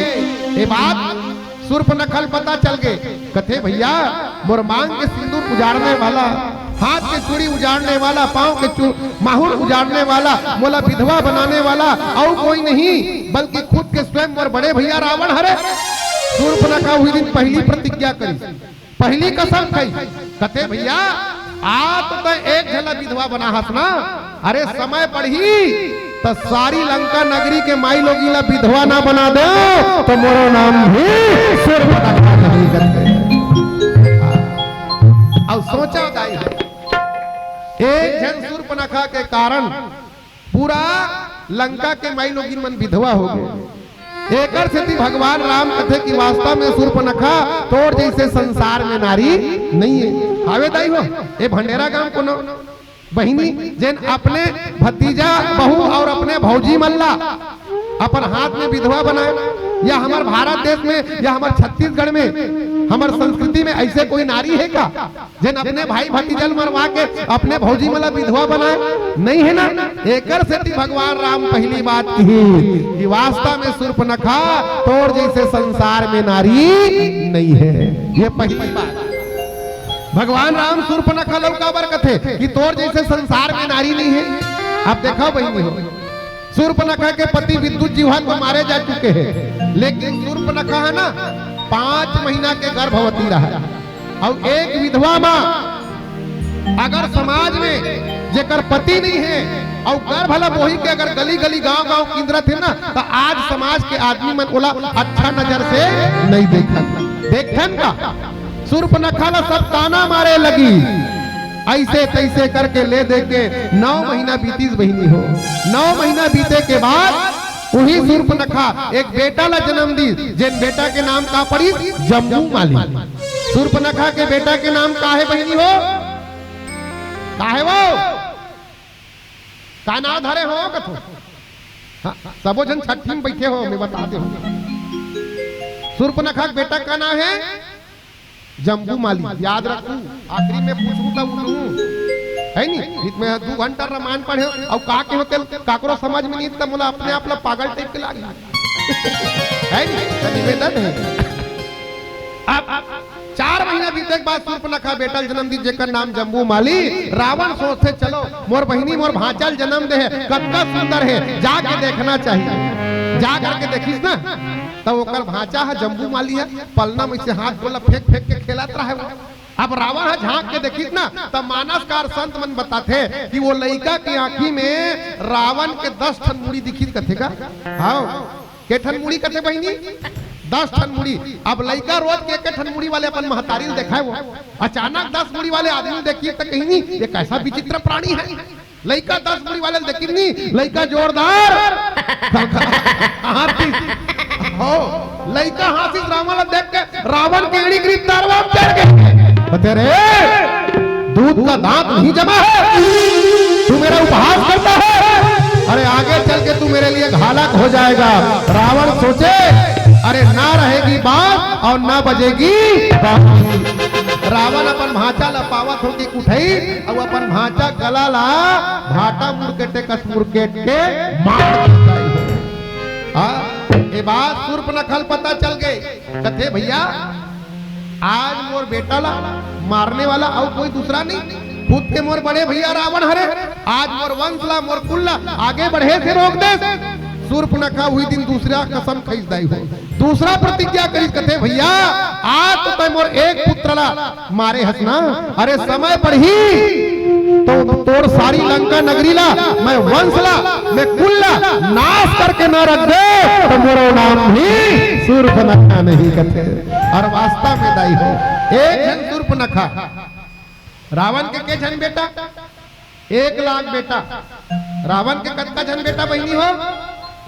ये बात सूर्पनखा पता चल गए कथे भैया मोर मांग के सिंदूर उजाड़ने वाला हाथ के चूड़ी उजाड़ने वाला, पांव के माहुर उजाड़ने वाला, मोला विधवा बनाने वाला और कोई नहीं बल्कि खुद के स्वयं और बड़े भैया रावण हरे। शूर्पणखा हुई दिन पहली प्रतिज्ञा करी, पहली कसम खाई, कथे भैया आप तो एक झला विधवा बना हसना, अरे समय पढ़ी तो सारी लंका नगरी के माई लोगी ला विधवा ना बना दो तो मोरो नाम भी शूर्पणखा नहीं करते। अब सोचा दाई एक जन शूर्पणखा के कारण पूरा लंका के माई लोगी मन विधवा हो गए। एकर से भगवान राम कथे की वास्तव में शूर्पणखा तोड़ जैसे संसार में नारी नहीं है। हावे दाई हो ए भंडेरा गांव कोनो बहिनी जेन अपने भतीजा बहू और अपने भौजी मल्ला अपन हाथ में विधवा बनाए, या हमारे भारत देश में या हमारे छत्तीसगढ़ में हमारे संस्कृति में ऐसे कोई नारी है क्या जिन अपने भाई भतीजल मरवा के अपने भौजी मला विधवा बनाए? नहीं है ना। एकर से भगवान राम पहली बात की वास्तव में शूर्पणखा तोड़ जैसे संसार में नारी नहीं है। ये पहली बात भगवान राम शूर्पणखा लौका बरकत है कि तोड़ जैसे संसार में नारी नहीं है। आप देखो बहनी हो शूर्पणखा के पति विद्युत जीवा को मारे जा चुके हैं, लेकिन शूर्पणखा है ना 5 महीना के गर्भवती रहा। और एक विधवा मां अगर समाज में जेकर पति नहीं है और गर्भ भला बोही के अगर गली गली गांव गांव केंद्र थे ना तो आज समाज के आदमी मन ओला अच्छा नजर से नहीं देखन का। शूर्पणखा ला सब ताना मारे लगी, ऐसे तैसे करके ले दे के 9 महीना बीतीस बहिनी हो। 9 महीना बीते के बाद वही शूर्पणखा एक बेटा ला जन्म दी, जिन बेटा के नाम का पड़ी जम्बूमाली। शूर्पणखा के बेटा के नाम का है बहिनी हो? का है वो? का नाम धरे हो कथो? हाँ, सबो जन छठी में बैठे हो, मैं बता दे। शूर्पणखा के बेटा का नाम है जम्बूमाली। याद रखू, आखिरी में पूछू तब है नी बीच में 2 घंटा रामायण पढ़े और का के होते काकरो समझ में नहीं तब मोला अपने आप ला पागल टाइप के लागी है नी। तो निवेदन है अब 4 महीना बीते के बाद शूर्पणखा बेटा जन्म दी जेकर नाम जम्बूमाली। रावण सोचते चलो मोर बहिनी मोर भांचल जन्म दे है, कतना सुंदर है, जाके देखना चाहिए। जा करके देखिस ना तो ओकर भांचा है जम्बूमाली है, पलना में से हाथ बोला फेंक फेंक के खेलत रहा है। अब रावण है झांक के देखिस ना तब मानसकार संत मन बताते कि वो लड़का की आंखी में रावण के 10 ठन मुड़ी दिखी कथे का। हाँ के ठन मुड़ी कथे बहिनी? 10 ठन मुड़ी। अब लड़का रोज के 1 ठन मुड़ी वाले अपन महतारी देखा वो, अचानक 10 मुड़ी वाले आदमी देखिए तो कहीं नहीं ये कैसा विचित्र प्राणी है। लड़का 10 मुड़ी वाले देखी नहीं, लड़का जोरदार हाथी हो, लड़का हाथी रावण देख के रावण के एड़ी गिरफ्तार चढ़ गए। बते रे दूध का दांत नहीं जमा है, तू मेरा उपहास करता है, अरे आगे चल के तू मेरे लिए घातक हो जाएगा। रावण सोचे अरे ना रहेगी बात और ना बजेगी रावण अपन भांचा ला पावत होगी उठाई और अपन भांचा गला ला भाटा मुड़केटे कस मुड़केट के मार ये बात शूर्पणखा पता चल गई। कथे भैया आज मोर बेटा ला मारने वाला और कोई दूसरा नहीं, खुद के मोर बड़े भैया रावण हरे। आज मोर वंश ला मोर कुल ला आगे बढ़े से रोक दे। शूर्पणखा हुई दिन दूसरा कसम खींच दाई हो, दूसरा प्रतिज्ञा करी कथे भैया आज तो तय मोर एक पुत्र ला मारे हसना, अरे समय पढ़ी तो तोड़ सारी लंका नगरी ला मैं वंश ला मैं कुल ला नाश करके न रख दे तो मोरो नाम भी शूर्पणखा नहीं कथे। और वास्तव में दाई हो एक जन शूर्पणखा रावण के जन बेटा 1 लाख बेटा, रावण के कत्का जन बेटा बहिनी हो?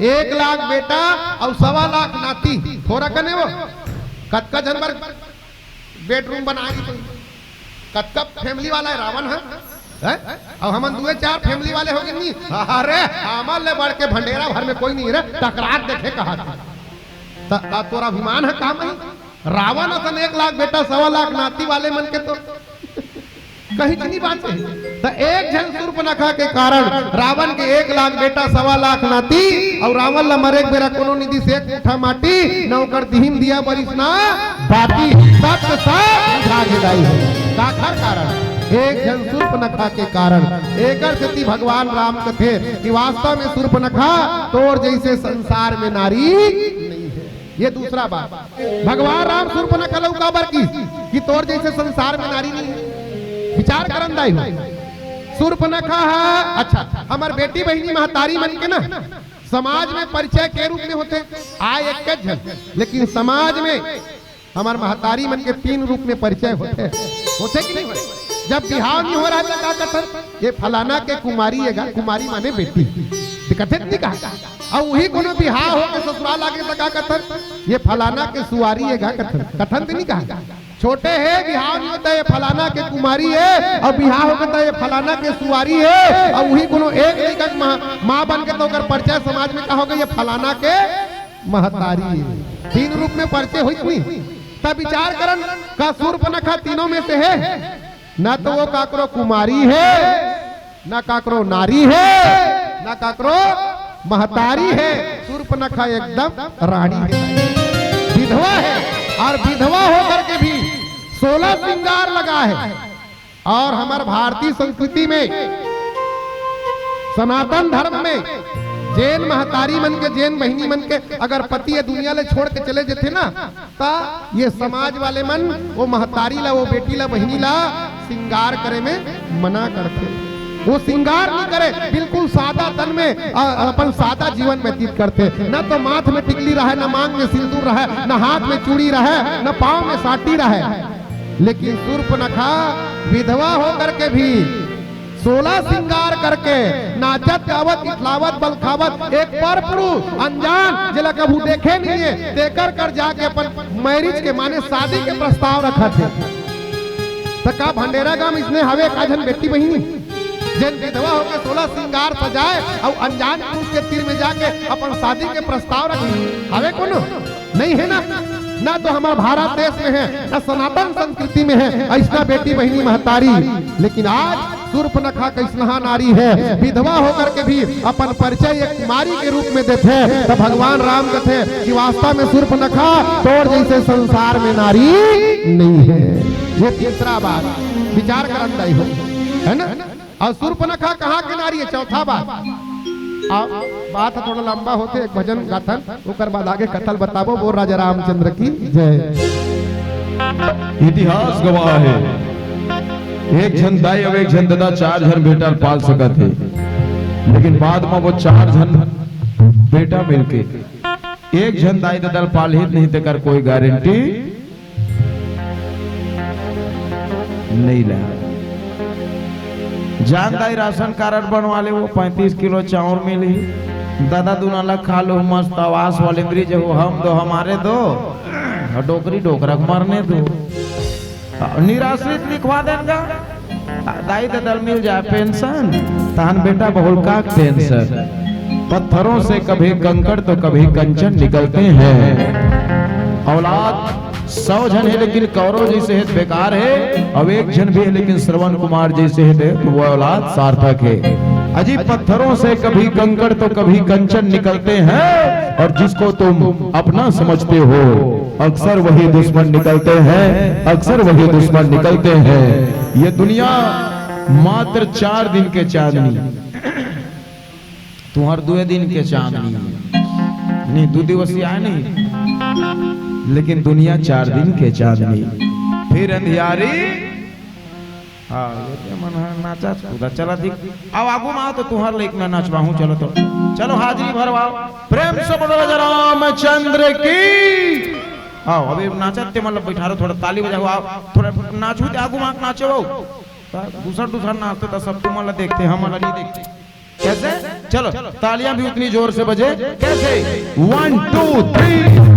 1 लाख बेटा और 1.25 लाख नाती। थोड़ा कने वो कत्का जन बर बेडरूम बनाएगी तो कत्का फैमिली वाला है रावण है, और हम 2-4 फैमिली वाले हो गए नहीं। अरे हमारे ले बढ़ के भंडेरा भर में कोई नहीं रे टकरार देखे कहा तोरा अभिमान है काम है। रावण असन 1 लाख बेटा 1.25 लाख नाती वाले मन के तो कहीं की नहीं बात है। तो एक जन शूर्पणखा के कारण रावण के 1 लाख बेटा 1.25 लाख नाती और रावण ला मरे बेरा कोनो निधि से उठा माटी नौकर दीहिम दिया बरिस ना बाती सब के साथ भाग गई है। का कारण एक जन शूर्पणखा के कारण। एक स्थिति भगवान राम कथे कि वास्तव में शूर्पणखा तोर जैसे संसार में नारी नहीं है। ये दूसरा बात, भगवान राम शूर्पणखा लौका बर की तोर जैसे संसार में नारी नहीं है। विचार करन दाई हो शूर्पणखा है। अच्छा, हमार बेटी बहनी महतारी मन के ना समाज में परिचय के रूप में होते आए एक जन, लेकिन समाज में हमार महतारी मन के 3 रूप में परिचय होते कि नहीं होते? जब बिहाव नहीं हो रहा था क्या कहते, ये फलाना के कुमारी है, कुमारी माने बेटी, कथित नहीं कहा। और वही कोनो बिहाव हो के ससुराल आके तो क्या कहते, ये फलाना के सुवारी है, कथन नहीं कहा। छोटे है बिहाव नहीं होता, ये फलाना के कुमारी है, और बिहाव होता है ये फलाना के सुवारी है। और वही कोनो एक माँ बन के तो अगर परिचय समाज में कहोगे ये फलाना के महतारी है। 3 रूप में परिचय हुई नहीं। तब विचार करन का शूर्पणखा तीनों में से है, न तो वो काकरो कुमारी है, न काकरो नारी है, न काकरो महतारी है। शूर्पणखा एकदम रानी है, विधवा है। और विधवा होकर के भी 16 श्रृंगार लगा है। और हमारे भारतीय संस्कृति में सनातन धर्म में जैन महतारी मन के, जैन बहिनी मन के अगर पति ये दुनिया ले छोड़ के चले जाते ना, ता ये समाज वाले मन वो महतारी ला, वो बेटी ला, बहिनी ला श्रृंगार करे में मना करते। वो श्रृंगार नहीं करे, बिल्कुल सादा तन में अपन सादा जीवन व्यतीत करते। न तो माथ में टिकली रहे, न मांग में सिंदूर रहे, न हाथ में चूड़ी रहे, न पाँव में साटी रहे। लेकिन शूर्पणखा विधवा होकर के भी 16 श्रृंगार करके नाचत गावत इतलावत बलखावत एक पर पुरुष अनजान जिला कभू देखे नहीं है, देकर कर जाके अपन मैरिज के माने शादी के प्रस्ताव रखा थे। तो का भंडेरा गांव इसने हवे का जन बेटी बहिनी जन विधवा होकर 16 श्रृंगार सजाए और अनजान पुरुष के तीर में जाके अपन शादी के प्रस्ताव रखे हवे कोनो नहीं है ना तो हमारा भारत देश में है, ना सनातन संस्कृति में है ऐसा बेटी बहिनी महतारी। लेकिन आज शूर्पणखा कैसनहा नारी है, विधवा होकर के भी अपन परिचय एक कुमारी के रूप में देते हैं। तो भगवान राम कहते कि वास्तव में शूर्पणखा तोर जैसे संसार में नारी नहीं है। ये तीसरा बात विचार करना ही हो, है ना। और शूर्पणखा कहाँ की नारी है, चौथा बात। बात थोड़ा लंबा होते, एक भजन गाथन ओकर बाद आगे कथल बताबो। वो राजा रामचंद्र की जय। इतिहास गवाह है, एक जन दाई और एक जन दादा 4 जन बेटा पाल सकत है, लेकिन बाद में वो 4 जन बेटा मिलके एक जन दाई दादा पाल ही नहीं तेकर कोई गारंटी नहीं ला। जानदाई राशन कार्ड बनवा ले, वो 35 किलो चावल मिली, दादा दुनाला खा लो मस्त आवास वाले ब्रिज हो, हम दो हमारे दो, डोकरी डोकरा मरने दो, निराश्रित लिखवा देगा, दाई दादल मिल जाए पेंशन, तान बेटा बहुल का पेंशन। पत्थरों से कभी कंकड़ तो कभी कंचन निकलते हैं। औलाद 100 जन है लेकिन कौरव जैसे है बेकार है, अब 1 जन भी है लेकिन श्रवण कुमार जैसे है तो वो औलाद सार्थक है। अजीब पत्थरों से कभी कंकड़ तो कभी कंचन निकलते हैं, और जिसको तुम अपना समझते हो अक्सर वही दुश्मन निकलते हैं, अक्सर वही दुश्मन निकलते हैं। ये दुनिया मात्र 4 दिन के चांदनी, तुम्हार 2 दिन के चांदनी नहीं, 2 दिवसीय आए नहीं, लेकिन दुनिया 4 दिन के चांदनी फिर अंधियारी। हाँ मन नाचा कूदा चला दिख, अब आगू में तो तुम्हार लेक में नाचवाहू, चलो तो चलो हाजिरी भरवाओ, प्रेम से बोलो राजा रामचंद्र की। आओ अभी नाचते मतलब बैठा रहो, थोड़ा ताली बजाओ, आप थोड़ा नाचू आगू में नाचे वो दूसरा नाचते तो सब तुम मतलब देखते, हम मतलब नहीं देखते। कैसे चलो तालियां भी उतनी जोर से बजे, कैसे 1 2 3।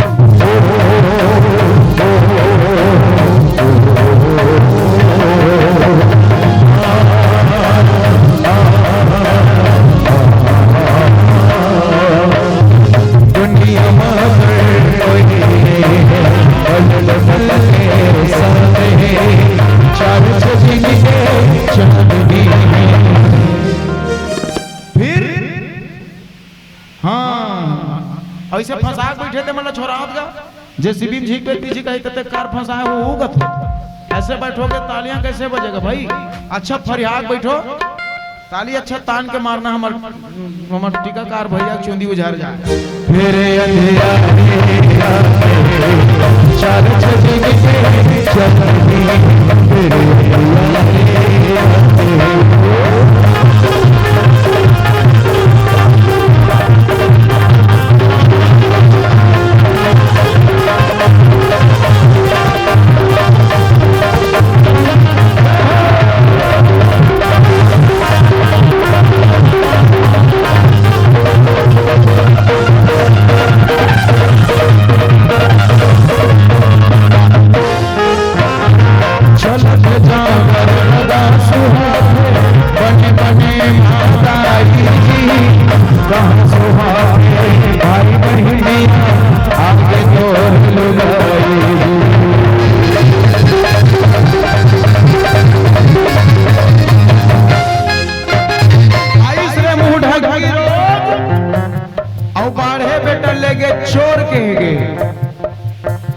ऐसे फंसा बैठे थे मतलब छोरा जा जैसे भी झीक बेटी जी कही तते कार फंसाए वो होगत ऐसे बैठोगे तालियां कैसे बजेगा भाई? अच्छा फरियाद बैठो, ताली अच्छा तान के मारना। हमार टीकाकार भैया चुंदी उझार जाए। फिर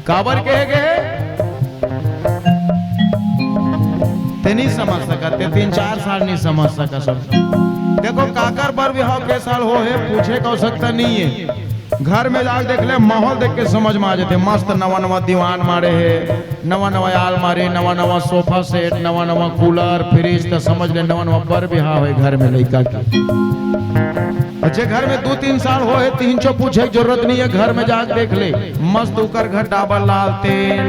काबर कहेगे ते नहीं समझ सकते, 3-4 साल नहीं समझ सका सब। देखो काकर पर विवाह के साल हो है पूछे का आवश्यकता नहीं है। घर में जाके देख ले, माहौल देख के समझ में आ जाते। मस्त नवा नवा दीवान मारे है, नवा नवा आलमारी, नवा नवा सोफा सेट, नवा नवा कूलर फ्रिज, तो समझ ले नवा नवा पर विवाह है घर में लड़का की। अच्छे घर में 2-3 साल हो है 3 पूछे की जरूरत नहीं है। घर में जाके देख ले, मस्त उकर घर डाबर लाल तेल,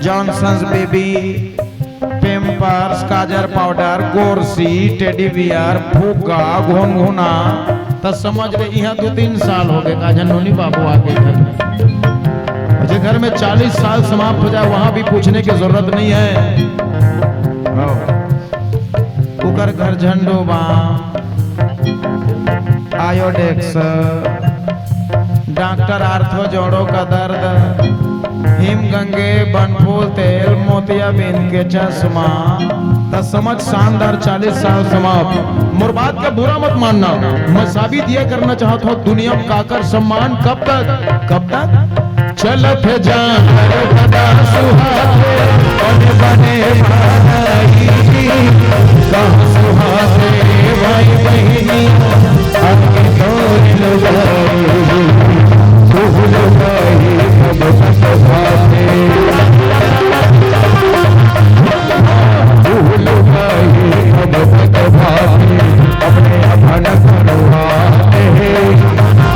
जॉनसन्स बेबी, पेम्पर्स, काजर पाउडर, गोरसी, टेडी बियर, फूका, घुनघुना, तो समझ ले यहाँ 2-3 साल हो गए का जनोनी बाबू आके घर में। अच्छे घर में 40 साल समाप्त हो जाए वहां भी पूछने की जरूरत नहीं है। उकर घर झंडोबा, आयोडेक्स, डॉक्टर आर्थो जोड़ों का दर्द, हिमगंगे, बनफूल तेल, मोतियाबिंद के चश्मा, तो समझ शानदार 40 साल समाप्त। मोर बात का बुरा मत मानना, मैं साबित ये करना चाहता हूँ दुनिया में काकर सम्मान कब तक चलत जान बड़ा सुहाते बने भाई, कहाँ सुहाते भाई बहनी आपके तोड़ लगाए, फूल लगाए कब तक भाते, फूल लगाए कब तक भाते, अपने अपना करवाते हैं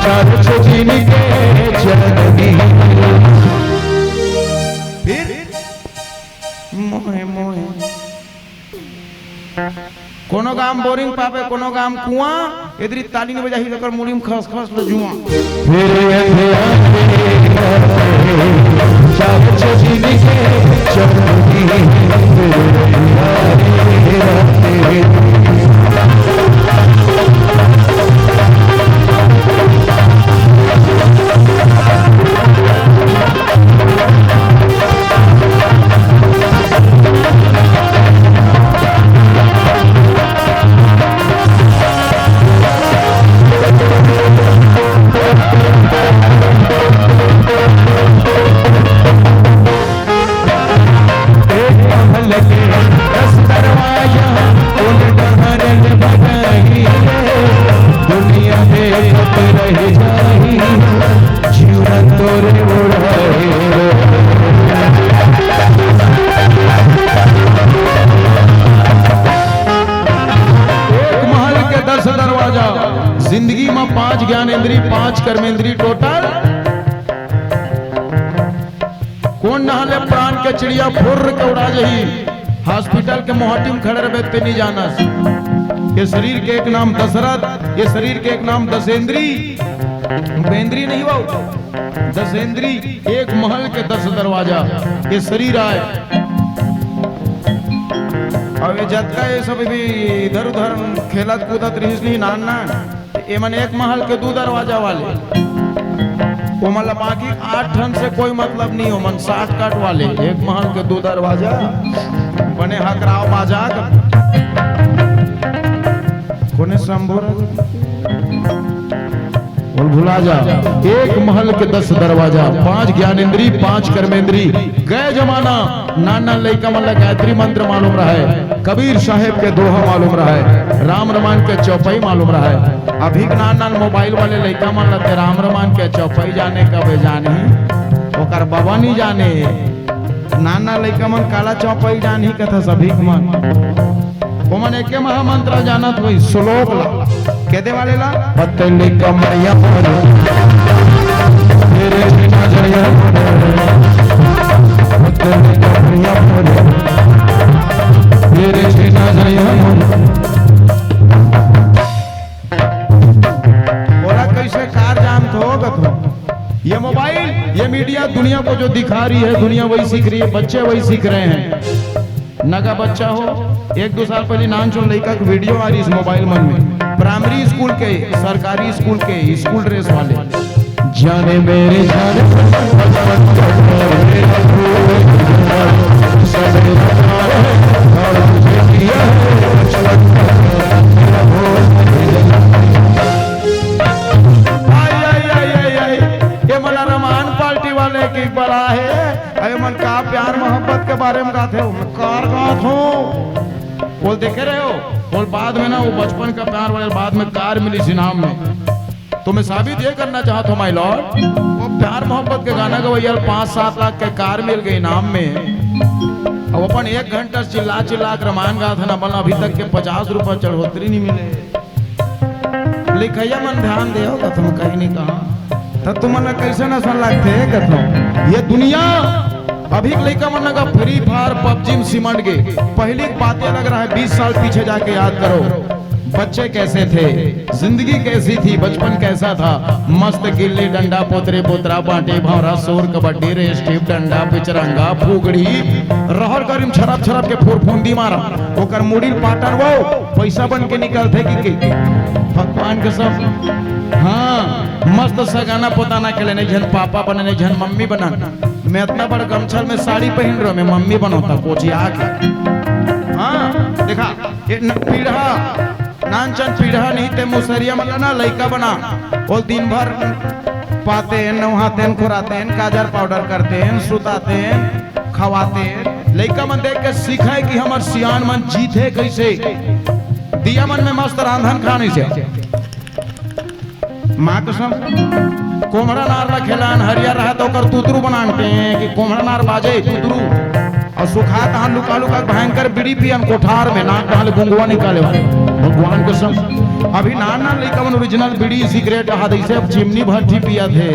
चर्च जिनके जननी। फिर मोहे मोहे कोनो गाम बोरिंग पापे, कोनो गाम कुआं, इधरी ताली ने बजाही लेकर मुड़ी में खस खस ल जुआ। फिर चर्च जिनके जननी। जिंदगी में 5 ज्ञानेंद्री, 5 कर्मेंद्री टोटल। कौन नहाले प्राण के चिड़िया फुर्र के उड़ा जही, हॉस्पिटल के मोहटी में खड़े रहे ते नहीं जाना। ये शरीर के एक नाम दशरथ, ये शरीर के एक नाम दशेंद्री, बेंद्री नहीं हुआ, दशेंद्री, एक महल के 10 दरवाजा। ये शरीर आए और ये जतका ये सब भी इधर उधर खेलत कूदत रहीस नहीं नाना, ये मन एक महल के 2 दरवाजा वाले। वो मतलब बाकी 8 ठन से कोई मतलब नहीं हो, मन 60 कट वाले, एक महल के 2 दरवाजा बने हकराव बाजार कोने संबोर बोल भुला जा। एक महल के 10 दरवाजा, 5 ज्ञानेंद्री 5 कर्मेंद्री। गए जमाना नाना लइका मन गायत्री मंत्र मालूम रहे, कबीर साहेब के दोहा मालूम रहे, राम रामायण के चौपाई मालूम रहे। अभी नाना मोबाइल वाले लइका मन लगते राम रामायण के चौपाई जाने कब जानी, ओकर बाबा नहीं जाने। नाना लइका मन काला चौपाई जानी कथा सभी मन ओमन एके महामंत्र जानत वही श्लोक ला केदे वाले ला पतली कमरिया पर तेरे बिना जरिया पतली कमरिया पर तेरे बिना जरिया। बोला कैसे कार जाम तो होगा तो ये मोबाइल ये मीडिया दुनिया को जो दिखा रही है, दुनिया वही सीख रही है, बच्चे वही सीख रहे हैं। नगा बच्चा हो 1-2 साल पहले नाम चुन लड़का की वीडियो आ रही इस मोबाइल मन में, प्राइमरी स्कूल के सरकारी स्कूल के स्कूल ड्रेस वाले जाने मेरे जाने ये मना रमान पार्टी वाले की बड़ा है। अरे मन का प्यार मोहब्बत के बारे में गाते हो, मैं कार गात हूँ। बोल देखे रहे हो, बोल बाद में ना वो बचपन का प्यार वाले बाद में कार मिली इस नाम में। तो मैं साबित ये करना चाहता हूँ माय लॉर्ड, वो प्यार मोहब्बत के गाना गवैया 5-7 लाख के कार मिल गई नाम में। अब अपन 1 घंटा चिल्ला चिल्ला कर रामायण गात है ना, बोला अभी तक के 50 रुपए चढ़ोतरी नहीं मिले। लिखैया मन ध्यान दे हो तुम कहीं नहीं कहा तब तुम कैसे न सुन लगते कथो। ये दुनिया अभी लड़का मन का फ्री फायर पबजी में सिमट गए। पहली बातें लग रहा है 20 साल पीछे जाके याद करो, बच्चे कैसे थे, जिंदगी कैसी थी, बचपन कैसा था। मस्त गिल्ली डंडा पोतरे पोतरा बांटे भौरा सोर कबड्डी रेस टीप डंडा पिचरंगा फुगड़ी रहर करीम छरप छरप के फुरफुंदी मारा ओकर मुड़ी पाटन वो पैसा बन के निकलते कि भगवान के सब। हाँ मस्त सगाना पोताना के लिए झन पापा बने नहीं झन मम्मी बना। मैं इतना बड़ा गमछल में साड़ी पहन रहा, मैं मम्मी बनोता कोची आके। हाँ देखा ये पीढ़ा नानचन पीढ़ा नहीं ते मुसरिया मतलब ना लइका बना वो दिन भर पाते हैं नहाते हैं खुराते हैं काजर पाउडर करते हैं सुताते हैं खवाते हैं। लइका मन देख के सीखा है कि हमार सियान मन जीते कैसे। दिया मन में मस्त रांधन खाने से माँ कसम कोमड़ा नार ला खेलान हरिया रहा तो कर तुतरू बनाते हैं कि कोमड़ा नार बाजे तुतरू और सुखा तहां लुका लुका भयंकर बीड़ी पियन कोठार में नाक डाल गुंगवा निकाले वाले भगवान कसम। अभी नाना लइका मन ओरिजिनल बीड़ी सिगरेट हाथ से चिमनी भट्टी पिया थे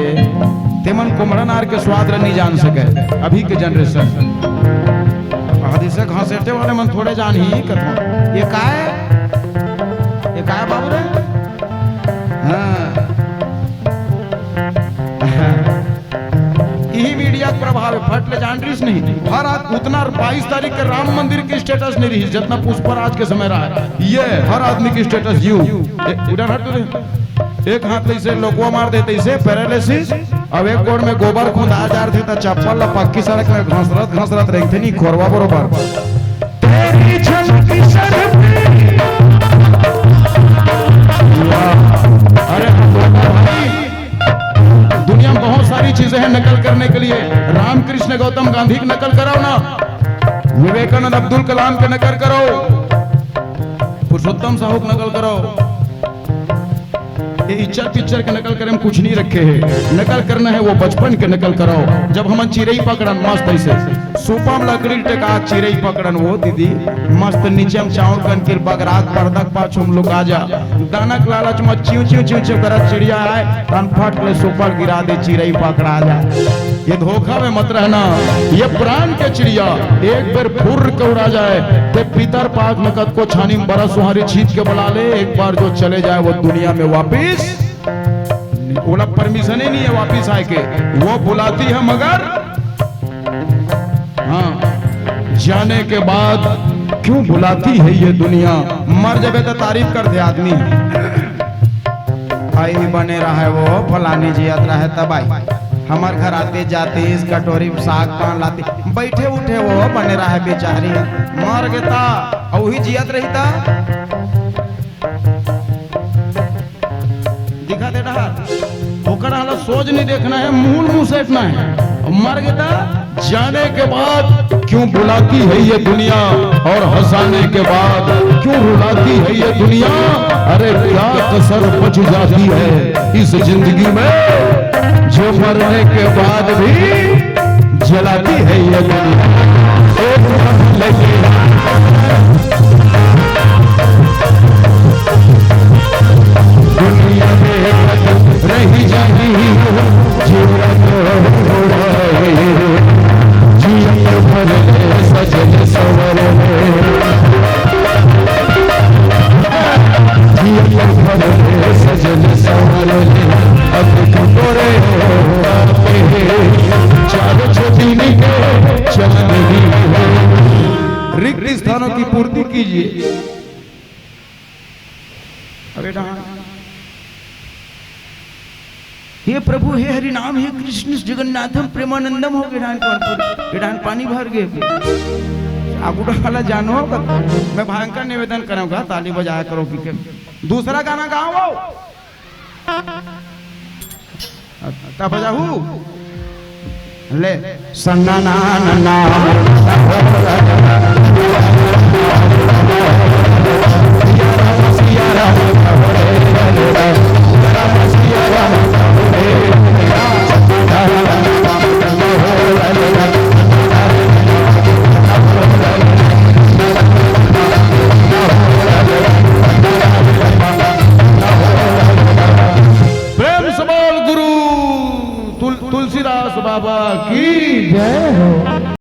तेमन कोमड़ा नार के स्वाद नहीं जान सके। अभी के जनरेशन हाथ से घासेटे वाले मन थोड़े जान ही कथो ये का है बाबू रे। हाँ यही मीडिया प्रभाव है फट ले जान रही नहीं। हर रात उतना 22 तारीख के राम मंदिर की स्टेटस नहीं रही जितना पुष्पराज के समय रहा है। ये हर आदमी की स्टेटस यू उधर हट एक हाथ से लोगवा मार देते इसे पैरालिसिस। अब एक गोड़ में गोबर खुदा जा रहे थे चप्पल पक्की सड़क में घसरत रही थे नहीं खोरवा बरोबर तेरी झलकी अरे भाई दुनिया में बहुत सारी चीजें हैं नकल करने के लिए। रामकृष्ण गौतम गांधी की नकल करो ना, विवेकानंद अब्दुल कलाम की नकल करो, पुरुषोत्तम साहू की नकल करो। ये इच्छा पिक्चर के नकल करे में कुछ नहीं रखे है। नकल करना है वो बचपन के नकल करो। जब हम चिरई पकड़न मस्त ऐसे सुपम लकड़ी टेका चिरई पकड़न वो दीदी मस्त नीचे हम चाउर कन के बगरात पर्दक पाछुम लोग आ जा दानक लालच में चिऊ चिऊ चिऊ चिऊ कर चिड़िया आए तन फट ले सुपर गिरा दे चिरई पकड़ा जा। ये धोखा में मत रहना। ये प्राण के चिड़िया एक बार फुर के उड़ा जाए तो पितर पाक में कद को छानी में बड़ा सुहारी छींच के बुला ले। एक बार जो चले जाए वो दुनिया में वापिस बोला परमिशन ही नहीं है वापिस आए के। वो बुलाती है मगर हाँ जाने के बाद क्यों बुलाती है ये दुनिया। मर जाए तो तारीफ कर दे आदमी आई बने रहा है वो फलानी जी यात्रा है तब आई हमार घर आते जाते इस कटोरी में साग पान लाते बैठे उठे वो बने रहा है बेचारी मर गया और वही जियत रही था। दिखा दे रहा ओकर हाल सोच नहीं देखना है, मुंह सेटना है। मर गया जाने के बाद क्यों बुलाती है ये दुनिया, और हंसाने के बाद क्यों रुलाती है ये दुनिया। अरे क्या कसर बच जाती है इस जिंदगी में, जो मरने के बाद भी जलाती है ये दुनिया। दुनिया में रही जाती सजन सवर सजन सवर अब कटोरे चारों छोटी चांदनी रिक्त स्थानों की पूर्ति कीजिए। हे प्रभु हे हरि नाम हे कृष्ण जगन्नाथम प्रेमानंदम हो गिरान पानी भर गए आगुड़ा वाला जानो मैं भयंकर निवेदन करूंगा, ताली बजाया करो कि दूसरा गाना गाओ तब बजाऊ ले सन्ना ना ना तुलसीदास बाबा की जय हो।